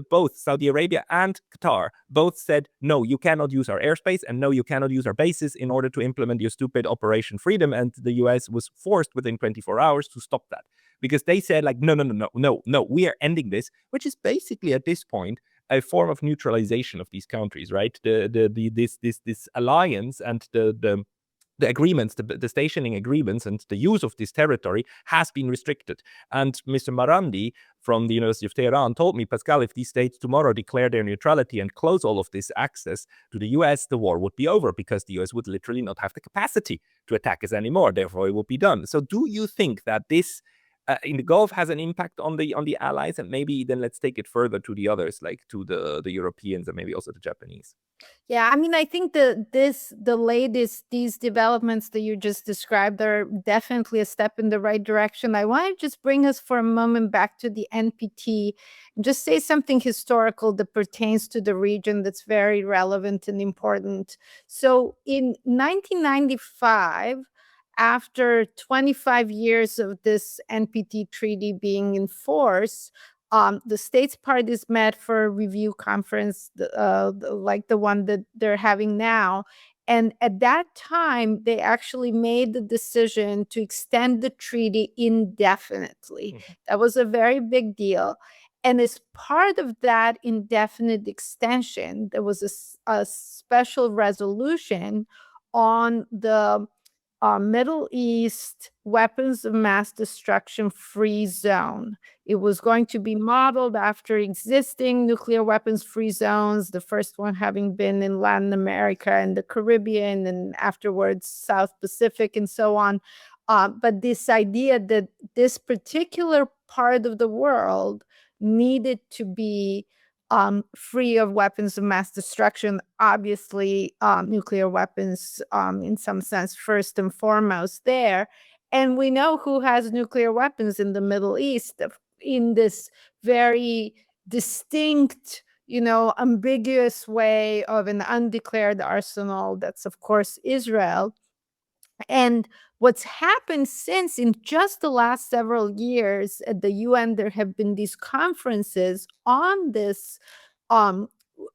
both Saudi Arabia and Qatar both said, no, you cannot use our airspace, and no, you cannot use our bases in order to implement your stupid Operation Freedom, and the US was forced within 24 hours to stop that, because they said like, no, we are ending this, which is basically at this point a form of neutralization of these countries, right? This alliance and the agreements, the stationing agreements and the use of this territory has been restricted. And Mr. Marandi from the University of Tehran told me, Pascal, if these states tomorrow declare their neutrality and close all of this access to the US, the war would be over, because the US would literally not have the capacity to attack us anymore. Therefore, it would be done. So do you think that this in the Gulf has an impact on the allies, and maybe then let's take it further to the others, like to the Europeans and maybe also the Japanese. Yeah, I mean, I think these developments that you just described are definitely a step in the right direction. I want to just bring us for a moment back to the NPT and just say something historical that pertains to the region that's very relevant and important. So in 1995, after 25 years of this NPT treaty being in force, the states parties met for a review conference, like the one that they're having now. And at that time, they actually made the decision to extend the treaty indefinitely. Mhm. That was a very big deal. And as part of that indefinite extension, there was a special resolution on the Middle East weapons of mass destruction free zone. It was going to be modeled after existing nuclear weapons free zones, the first one having been in Latin America and the Caribbean, and afterwards South Pacific and so on. But this idea that this particular part of the world needed to be free of weapons of mass destruction, obviously nuclear weapons in some sense first and foremost there. And we know who has nuclear weapons in the Middle East in this very distinct, ambiguous way of an undeclared arsenal. That's, of course, Israel. And what's happened since, in just the last several years at the UN, there have been these conferences on this um,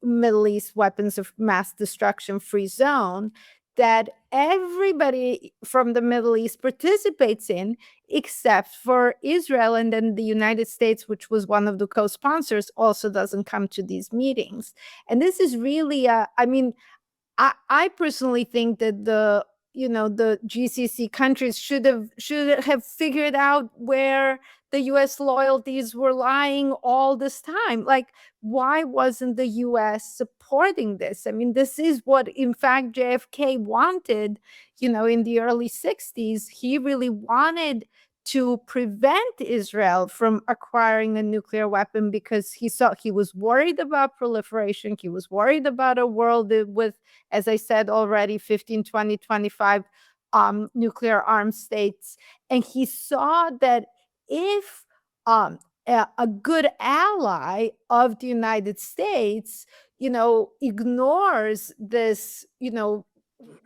Middle East weapons of mass destruction free zone that everybody from the Middle East participates in, except for Israel. And then the United States, which was one of the co-sponsors, also doesn't come to these meetings. And this is really, I personally think that the GCC countries should have figured out where the US loyalties were lying all this time. Like, why wasn't the US supporting this? I mean, this is what, in fact, JFK wanted, in the early 60s. He really wanted to prevent Israel from acquiring a nuclear weapon because he was worried about proliferation. He was worried about a world with, as I said already, 15, 20, 25 nuclear armed states. And he saw that if a good ally of the United States, ignores this,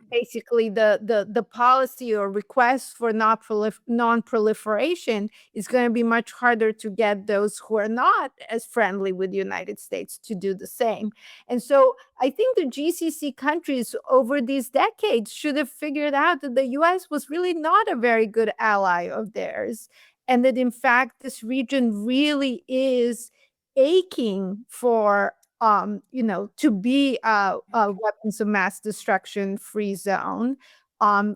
basically the policy or request for non-proliferation, is going to be much harder to get those who are not as friendly with the United States to do the same. And so I think the GCC countries over these decades should have figured out that the US was really not a very good ally of theirs, and that in fact this region really is aching for to be a weapons of mass destruction free zone.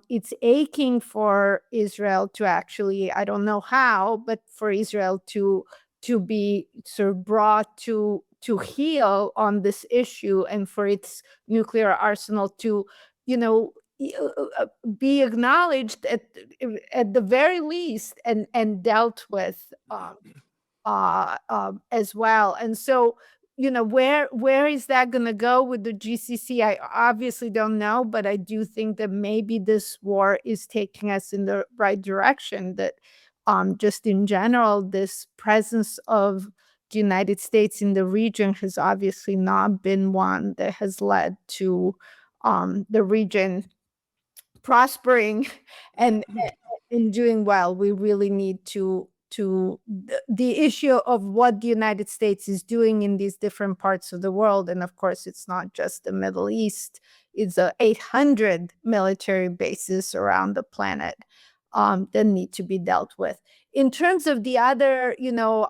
It's aching for Israel to actually, I don't know how, but for Israel to be sort of brought to heel on this issue, and for its nuclear arsenal to, be acknowledged at the very least and dealt with as well. And so, where is that going to go with the GCC? I obviously don't know, but I do think that maybe this war is taking us in the right direction. That just in general, this presence of the United States in the region has obviously not been one that has led to the region prospering and doing well. We really need to the issue of what the United States is doing in these different parts of the world. And of course, it's not just the Middle East. It's 800 military bases around the planet that need to be dealt with. In terms of the other,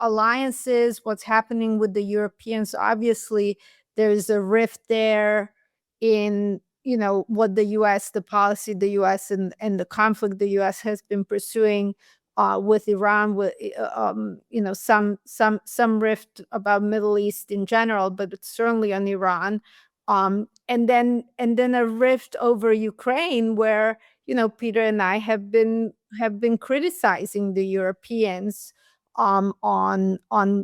alliances, what's happening with the Europeans, obviously there's a rift there in what the policy the US and the conflict the US has been pursuing with Iran, with some rift about Middle East in general, but it's certainly on Iran, and then a rift over Ukraine, where Peter and I have been have been criticizing the Europeans on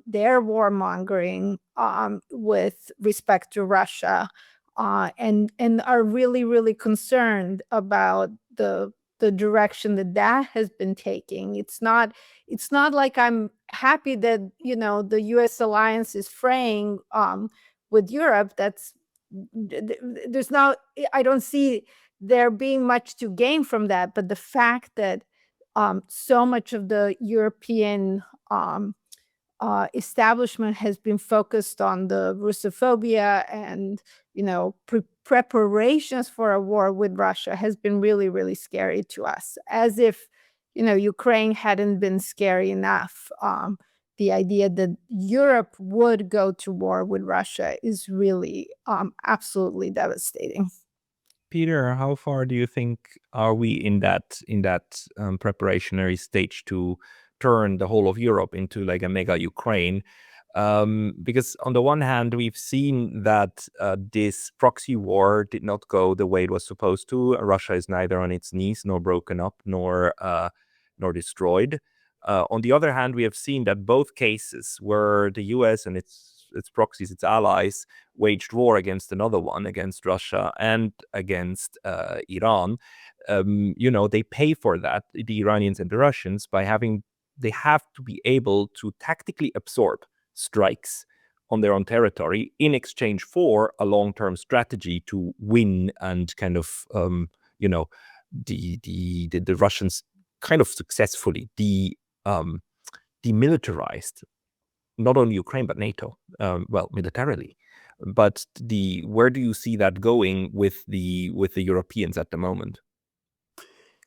their warmongering with respect to Russia, and are really, really concerned about the direction that that has been taking. It's not like I'm happy that the U.S. alliance is fraying with Europe. There's not. I don't see there being much to gain from that. But the fact that so much of the European establishment has been focused on the Russophobia and preparations for a war with Russia has been really, really scary to us. As if Ukraine hadn't been scary enough. The idea that Europe would go to war with Russia is really absolutely devastating. Peter, how far do you think are we in that preparationary stage to turn the whole of Europe into like a mega Ukraine? Because on the one hand, we've seen that this proxy war did not go the way it was supposed to. Russia is neither on its knees, nor broken up, nor destroyed. On the other hand, we have seen that both cases where the US and its proxies, its allies, waged war against another one, against Russia and against Iran. They pay for that, the Iranians and the Russians, they have to be able to tactically absorb strikes on their own territory in exchange for a long-term strategy to win and kind of, the Russians kind of successfully demilitarized not only Ukraine but NATO, militarily. But where do you see that going with the Europeans at the moment?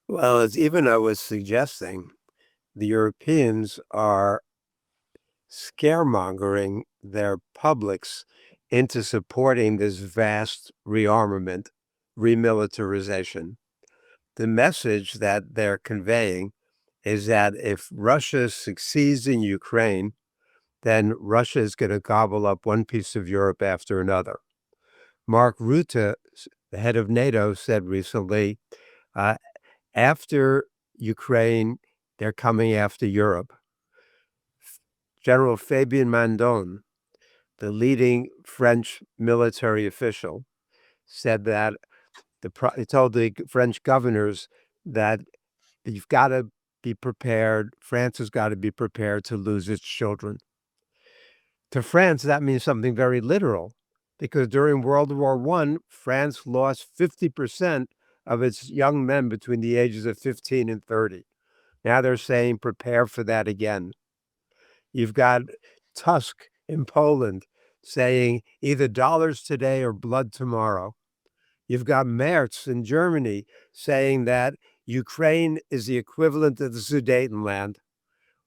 Well, as Ivana was suggesting, the Europeans are scaremongering their publics into supporting this vast rearmament, remilitarization. The message that they're conveying is that if Russia succeeds in Ukraine, then Russia is going to gobble up one piece of Europe after another. Mark Rutte, the head of NATO, said recently, after Ukraine, they're coming after Europe. General Fabien Mandon, the leading French military official, said that he told the French governors that you've got to be prepared. France has got to be prepared to lose its children. To France, that means something very literal, because during World War I, France lost 50% of its young men between the ages of 15 and 30. Now they're saying prepare for that again. You've got Tusk in Poland saying either dollars today or blood tomorrow. You've got Merz in Germany saying that Ukraine is the equivalent of the Sudetenland.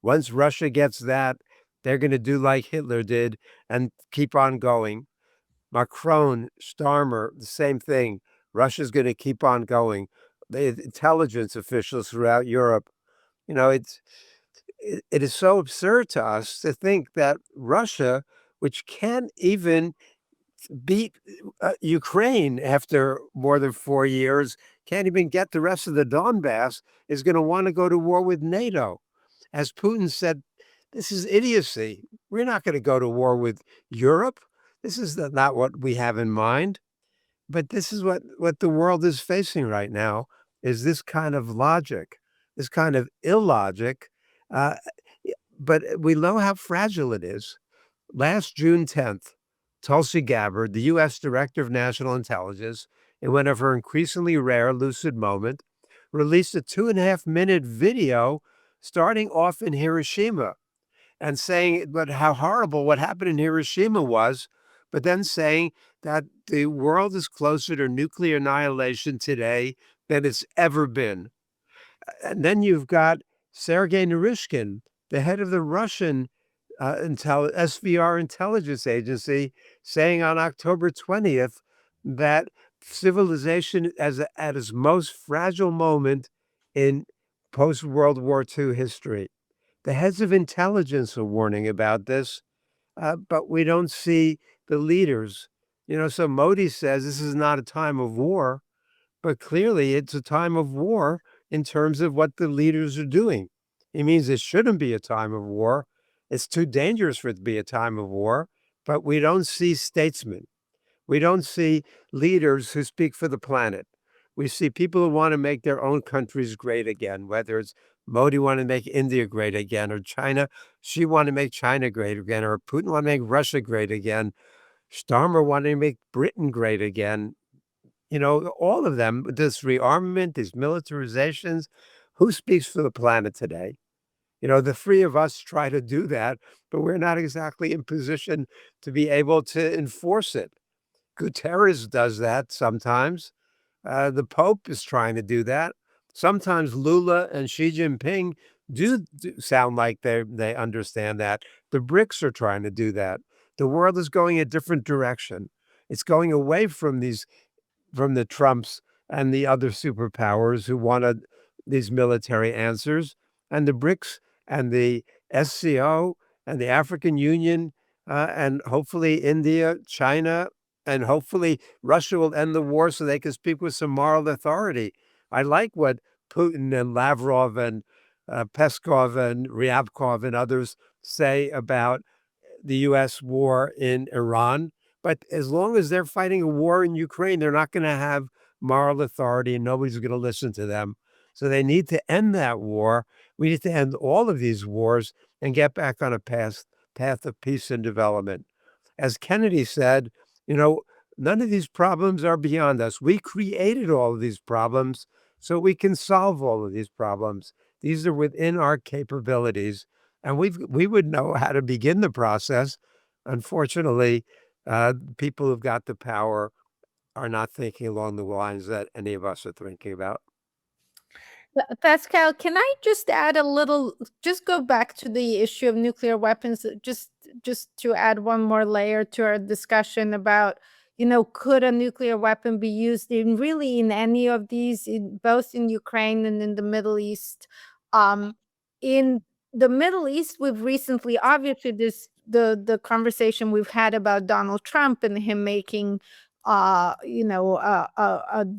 Once Russia gets that, they're going to do like Hitler did and keep on going. Macron, Starmer, the same thing. Russia's going to keep on going. The intelligence officials throughout Europe, it is so absurd to us to think that Russia, which can't even beat Ukraine after more than 4 years, can't even get the rest of the Donbass, is going to want to go to war with NATO. As Putin said, this is idiocy. We're not going to go to war with Europe. This is not what we have in mind. But this is what the world is facing right now, is this kind of logic, this kind of illogic. But we know how fragile it is. Last June 10th, Tulsi Gabbard, the U.S. Director of National Intelligence, in one of her increasingly rare lucid moments, released a 2.5-minute video starting off in Hiroshima and saying how horrible what happened in Hiroshima was, but then saying that the world is closer to nuclear annihilation today than it's ever been. And then you've got Sergei Naryshkin, the head of the Russian SVR intelligence agency, saying on October 20th that civilization at its most fragile moment in post-World War II history. The heads of intelligence are warning about this, but we don't see the leaders. So Modi says this is not a time of war, but clearly it's a time of war in terms of what the leaders are doing. It means it shouldn't be a time of war. It's too dangerous for it to be a time of war, but we don't see statesmen. We don't see leaders who speak for the planet. We see people who want to make their own countries great again, whether it's Modi want to make India great again, or China, she want to make China great again, or Putin want to make Russia great again, Starmer wanting to make Britain great again. All of them, this rearmament, these militarizations, who speaks for the planet today? The three of us try to do that, but we're not exactly in position to be able to enforce it. Guterres does that sometimes. The Pope is trying to do that. Sometimes Lula and Xi Jinping do sound like they understand that. The BRICS are trying to do that. The world is going a different direction. It's going away from the Trumps and the other superpowers who wanted these military answers, and the BRICS and the SCO and the African Union, and hopefully India, China, and hopefully Russia will end the war so they can speak with some moral authority. I like what Putin and Lavrov and Peskov and Ryabkov and others say about the U.S. war in Iran. But as long as they're fighting a war in Ukraine, they're not going to have moral authority and nobody's going to listen to them. So they need to end that war. We need to end all of these wars and get back on a path of peace and development. As Kennedy said, none of these problems are beyond us. We created all of these problems so we can solve all of these problems. These are within our capabilities, and we would know how to begin the process. Unfortunately, people who've got the power are not thinking along the lines that any of us are thinking about. Pascal, can I just add a little, just go back to the issue of nuclear weapons, just to add one more layer to our discussion about, could a nuclear weapon be used in any of these, both in Ukraine and in the Middle East? In the Middle East, we've recently, obviously, the conversation we've had about Donald Trump and him making a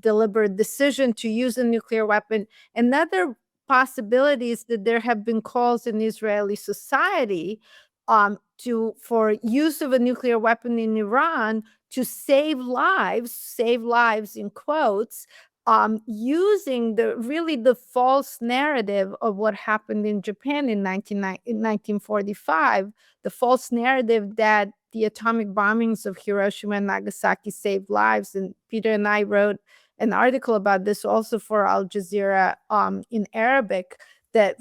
deliberate decision to use a nuclear weapon. Another possibility is that there have been calls in Israeli society for use of a nuclear weapon in Iran to save lives in quotes, using the false narrative of what happened in Japan in 1945, the false narrative that the atomic bombings of Hiroshima and Nagasaki saved lives. And Peter and I wrote an article about this also for Al Jazeera in Arabic, that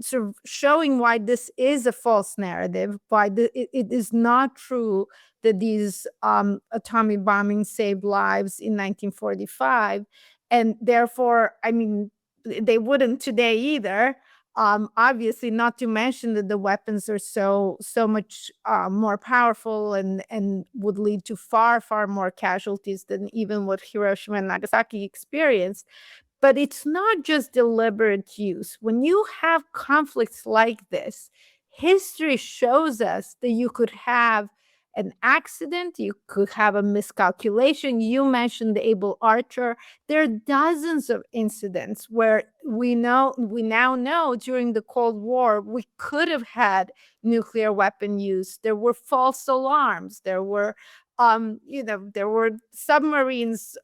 sort of showing why this is a false narrative, why it is not true that these atomic bombings saved lives in 1945. And therefore, they wouldn't today either. Obviously, not to mention that the weapons are so much more powerful and would lead to far more casualties than even what Hiroshima and Nagasaki experienced. But it's not just deliberate use. When you have conflicts like this, history shows us that you could have an accident, you could have a miscalculation. You mentioned Able Archer. There are dozens of incidents where we now know during the Cold War we could have had nuclear weapon use. There were false alarms. There were there were submarines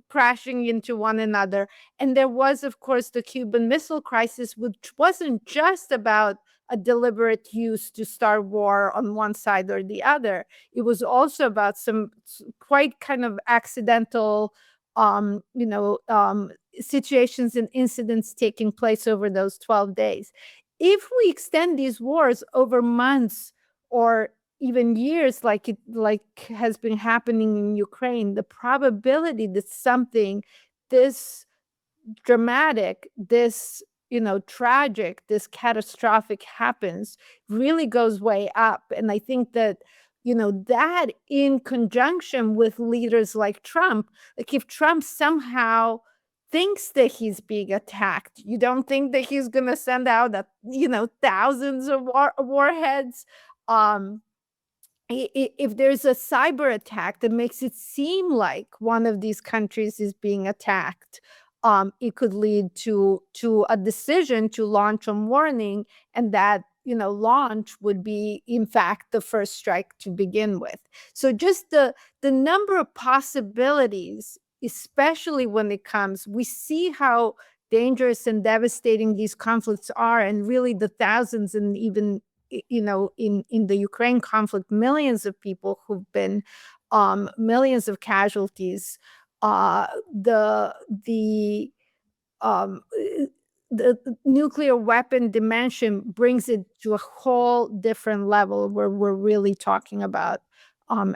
crashing into one another. And there was, of course, the Cuban Missile Crisis, which wasn't just about a deliberate use to start war on one side or the other. It was also about some quite kind of accidental, situations and incidents taking place over those 12 days. If we extend these wars over months or even years, like has been happening in Ukraine, the probability that something this dramatic, this tragic, this catastrophic happens really goes way up. And I think that that in conjunction with leaders like Trump, like if Trump somehow thinks that he's being attacked, you don't think that he's going to send out thousands of warheads? If there's a cyber attack that makes it seem like one of these countries is being attacked, it could lead to a decision to launch on warning, and that launch would be in fact the first strike to begin with. So just the number of possibilities, especially when it comes, we see how dangerous and devastating these conflicts are, and really the thousands, and even in the Ukraine conflict, millions of people who've been millions of casualties. The um, the nuclear weapon dimension brings it to a whole different level, where we're really talking about,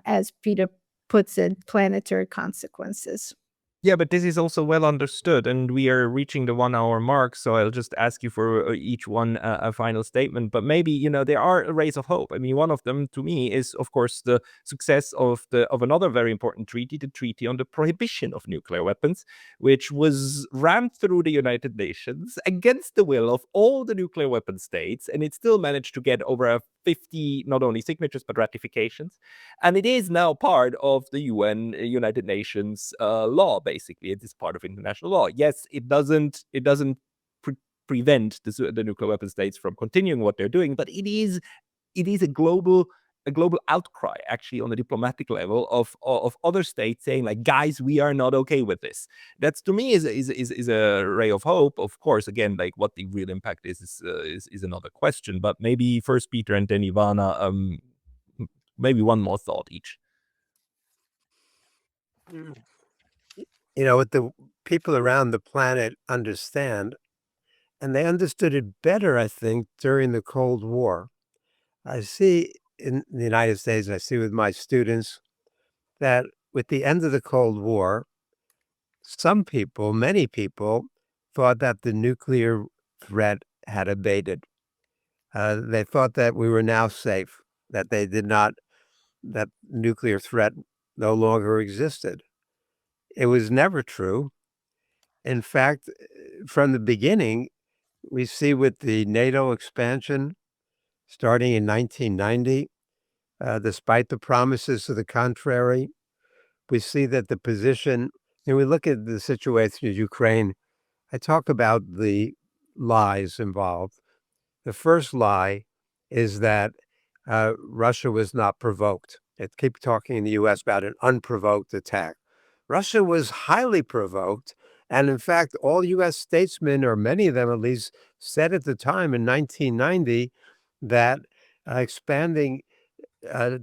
as Peter puts it, planetary consequences. Yeah, but this is also well understood, and we are reaching the 1 hour mark. So I'll just ask you for each one a final statement. But maybe there are rays of hope. I mean, one of them to me is, of course, the success of another very important treaty, the Treaty on the Prohibition of Nuclear Weapons, which was rammed through the United Nations against the will of all the nuclear weapon states, and it still managed to get over 50 not only signatures but ratifications, and it is now part of the United Nations law. Basically, it is part of international law. Yes, it doesn't prevent the nuclear weapon states from continuing what they're doing, but it is a global outcry, actually, on the diplomatic level of other states saying, like, guys, we are not okay with this. That's, to me, is a ray of hope. Of course, again, like, what the real impact is another question. But maybe first Peter and then Ivana, maybe one more thought each. What the people around the planet understand, and they understood it better, I think, during the Cold War. I see in the United States, I see with my students, that with the end of the Cold War, some people, many people, thought that the nuclear threat had abated. They thought that we were now safe, that that nuclear threat no longer existed. It was never true. In fact, from the beginning, we see with the NATO expansion starting in 1990, despite the promises to the contrary, we see that the position, and we look at the situation in Ukraine, I talk about the lies involved. The first lie is that Russia was not provoked. It keeps talking in the U.S. about an unprovoked attack. Russia was highly provoked. And in fact, all U.S. statesmen, or many of them at least, said at the time in 1990 that expanding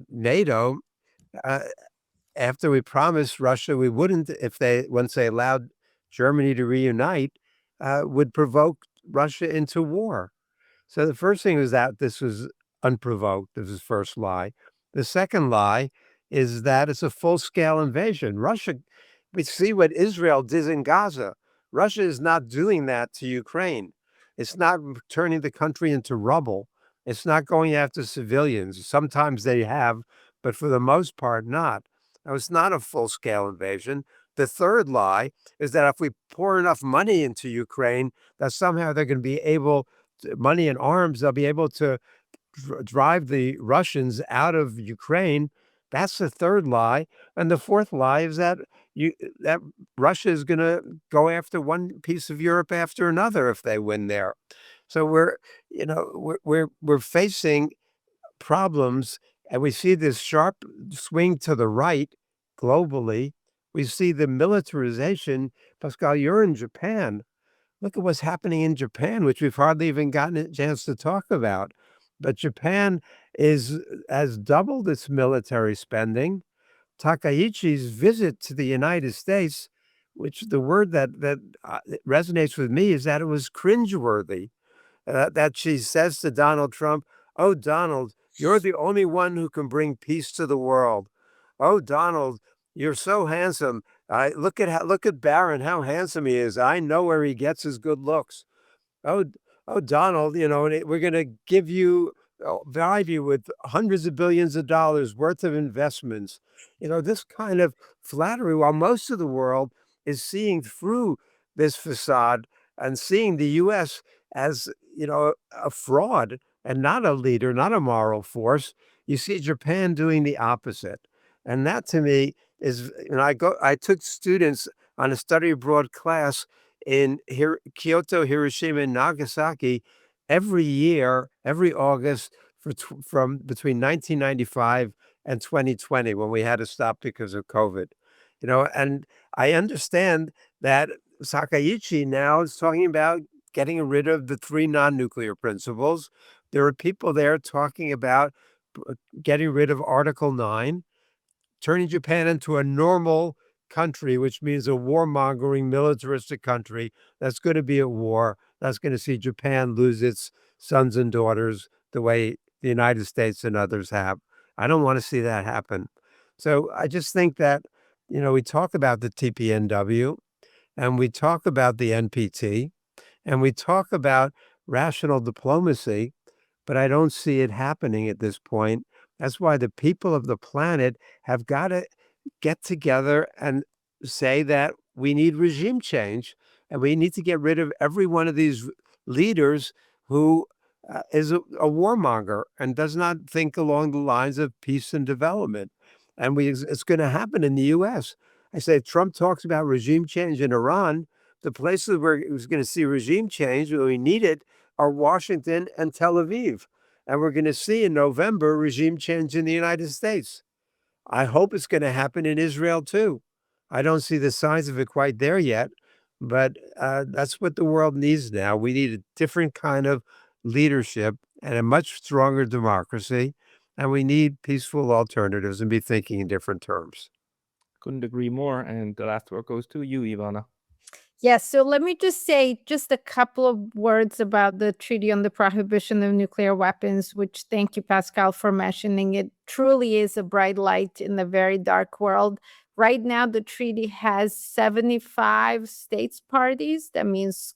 NATO, uh, after we promised Russia we wouldn't, once they allowed Germany to reunite, would provoke Russia into war. So the first thing was that this was unprovoked. This was the first lie. The second lie is that it's a full-scale invasion. We see what Israel did in Gaza. Russia is not doing that to Ukraine. It's not turning the country into rubble. It's not going after civilians. Sometimes they have, but for the most part, not. Now, it's not a full-scale invasion. The third lie is that if we pour enough money into Ukraine, that somehow they're going to be able, money and arms, they'll be able to drive the Russians out of Ukraine. That's the third lie. And the fourth lie is that Russia is going to go after one piece of Europe after another if they win there. So we're facing problems, and we see this sharp swing to the right globally. We see the militarization. Pascal, you're in Japan. Look at what's happening in Japan, which we've hardly even gotten a chance to talk about. But Japan has doubled its military spending. Takaichi's visit to the United States, which the word that resonates with me is that it was cringeworthy. That she says to Donald Trump, "Oh, Donald, you're the only one who can bring peace to the world. Oh, Donald, you're so handsome. Look at Barron, how handsome he is. I know where he gets his good looks. Oh, Donald, we're going to give you value with hundreds of billions of dollars worth of investments." This kind of flattery, while most of the world is seeing through this facade and seeing the U.S. as, a fraud and not a leader, not a moral force, you see Japan doing the opposite. And that to me is, I took students on a study abroad class in Kyoto, Hiroshima, and Nagasaki every year, every August from between 1995 and 2020 when we had to stop because of COVID. And I understand that Sakaichi now is talking about getting rid of the 3 non-nuclear principles. There are people there talking about getting rid of Article 9, turning Japan into a normal country, which means a warmongering, militaristic country that's going to be at war, that's going to see Japan lose its sons and daughters the way the United States and others have. I don't want to see that happen. So I just think that, we talk about the TPNW and we talk about the NPT and we talk about rational diplomacy, but I don't see it happening at this point. That's why the people of the planet have got to get together and say that we need regime change and we need to get rid of every one of these leaders who is a warmonger and does not think along the lines of peace and development. And it's going to happen in the U.S. I say Trump talks about regime change in Iran. The places where he was going to see regime change, where we need it, are Washington and Tel Aviv. And we're going to see in November regime change in the United States. I hope it's going to happen in Israel too. I don't see the signs of it quite there yet, but that's what the world needs now. We need a different kind of leadership and a much stronger democracy, and we need peaceful alternatives and be thinking in different terms. Couldn't agree more. And the last word goes to you, Ivana. Yes, so let me just say just a couple of words about the Treaty on the Prohibition of Nuclear Weapons, which thank you, Pascal, for mentioning. It truly is a bright light in a very dark world. Right now, the treaty has 75 states parties. That means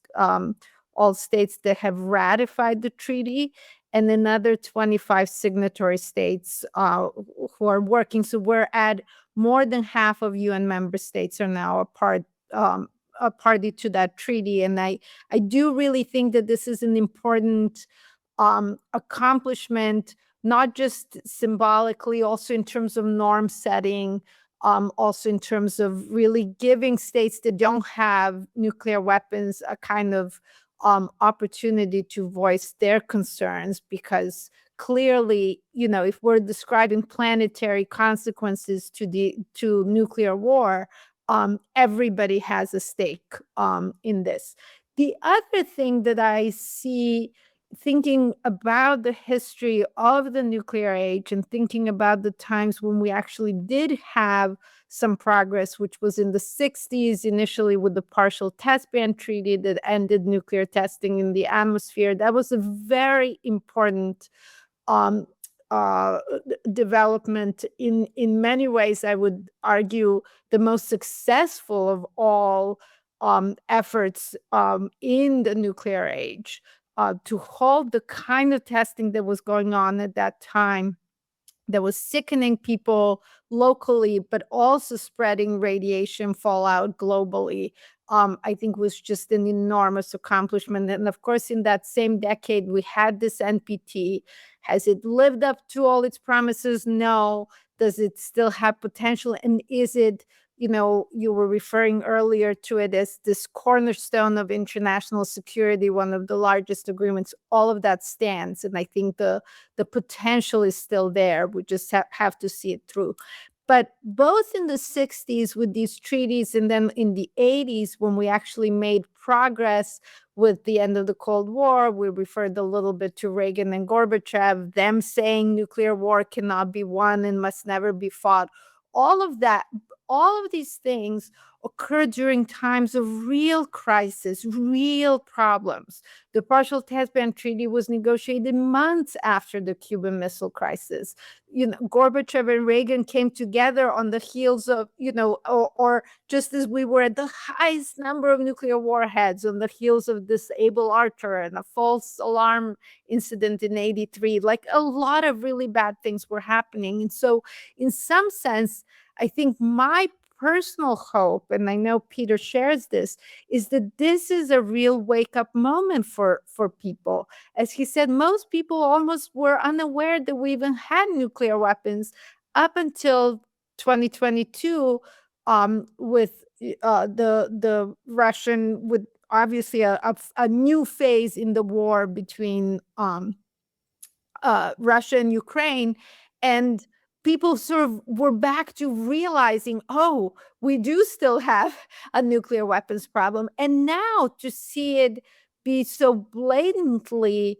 all states that have ratified the treaty, and another 25 signatory states who are working. So we're at more than half of UN member states are now a party to that treaty. And I do really think that this is an important accomplishment, not just symbolically, also in terms of norm setting, also in terms of really giving states that don't have nuclear weapons a kind of opportunity to voice their concerns, because clearly, if we're describing planetary consequences to nuclear war, everybody has a stake in this. The other thing that I see, thinking about the history of the nuclear age and thinking about the times when we actually did have some progress, which was in the 60s, initially with the partial test ban treaty that ended nuclear testing in the atmosphere. That was a very important um, development. In many ways, I would argue the most successful of all efforts in the nuclear age to hold the kind of testing that was going on at that time, that was sickening people locally, but also spreading radiation fallout globally, I think was just an enormous accomplishment. And of course, in that same decade, we had this NPT. Has it lived up to all its promises? No. Does it still have potential? And is it, you were referring earlier to it as this cornerstone of international security, one of the largest agreements. All of that stands. And I think the potential is still there. We just have to see it through. But both in the 60s with these treaties and then in the 80s, when we actually made progress with the end of the Cold War, we referred a little bit to Reagan and Gorbachev, them saying nuclear war cannot be won and must never be fought. All of that, all of these things occurred during times of real crisis, real problems. The partial test ban treaty was negotiated months after the Cuban Missile Crisis. Gorbachev and Reagan came together on the heels of, or just as we were at the highest number of nuclear warheads on the heels of this Able Arthur and a false alarm incident in 83. Like a lot of really bad things were happening. And so in some sense, I think my personal hope, and I know Peter shares this, is that this is a real wake-up moment for people. As he said, most people almost were unaware that we even had nuclear weapons up until 2022, with the Russian, with obviously a new phase in the war between Russia and Ukraine, and people sort of were back to realizing, oh, we do still have a nuclear weapons problem. And now to see it be so blatantly,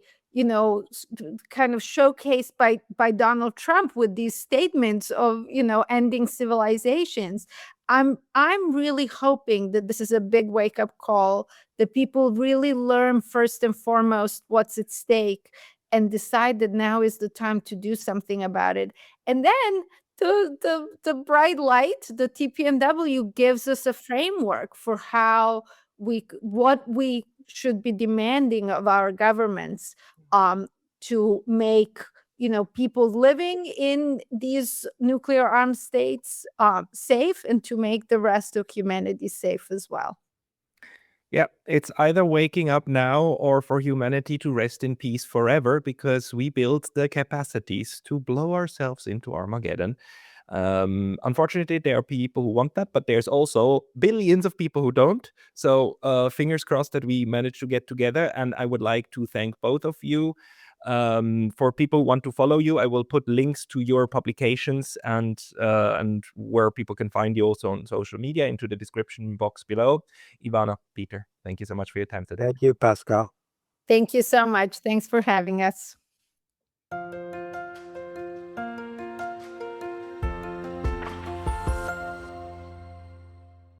kind of showcased by Donald Trump with these statements of, ending civilizations. I'm really hoping that this is a big wake-up call, that people really learn first and foremost what's at stake and decide that now is the time to do something about it. And then the bright light, the TPNW, gives us a framework for how what we should be demanding of our governments, to make people living in these nuclear armed states safe, and to make the rest of humanity safe as well. Yeah, it's either waking up now or for humanity to rest in peace forever, because we built the capacities to blow ourselves into Armageddon. Unfortunately, there are people who want that, but there's also billions of people who don't. So fingers crossed that we manage to get together. And I would like to thank both of you. For people who want to follow you, I will put links to your publications and where people can find you also on social media into the description box below. Ivana, Peter, thank you so much for your time today. Thank you, Pascal. Thank you so much. Thanks for having us.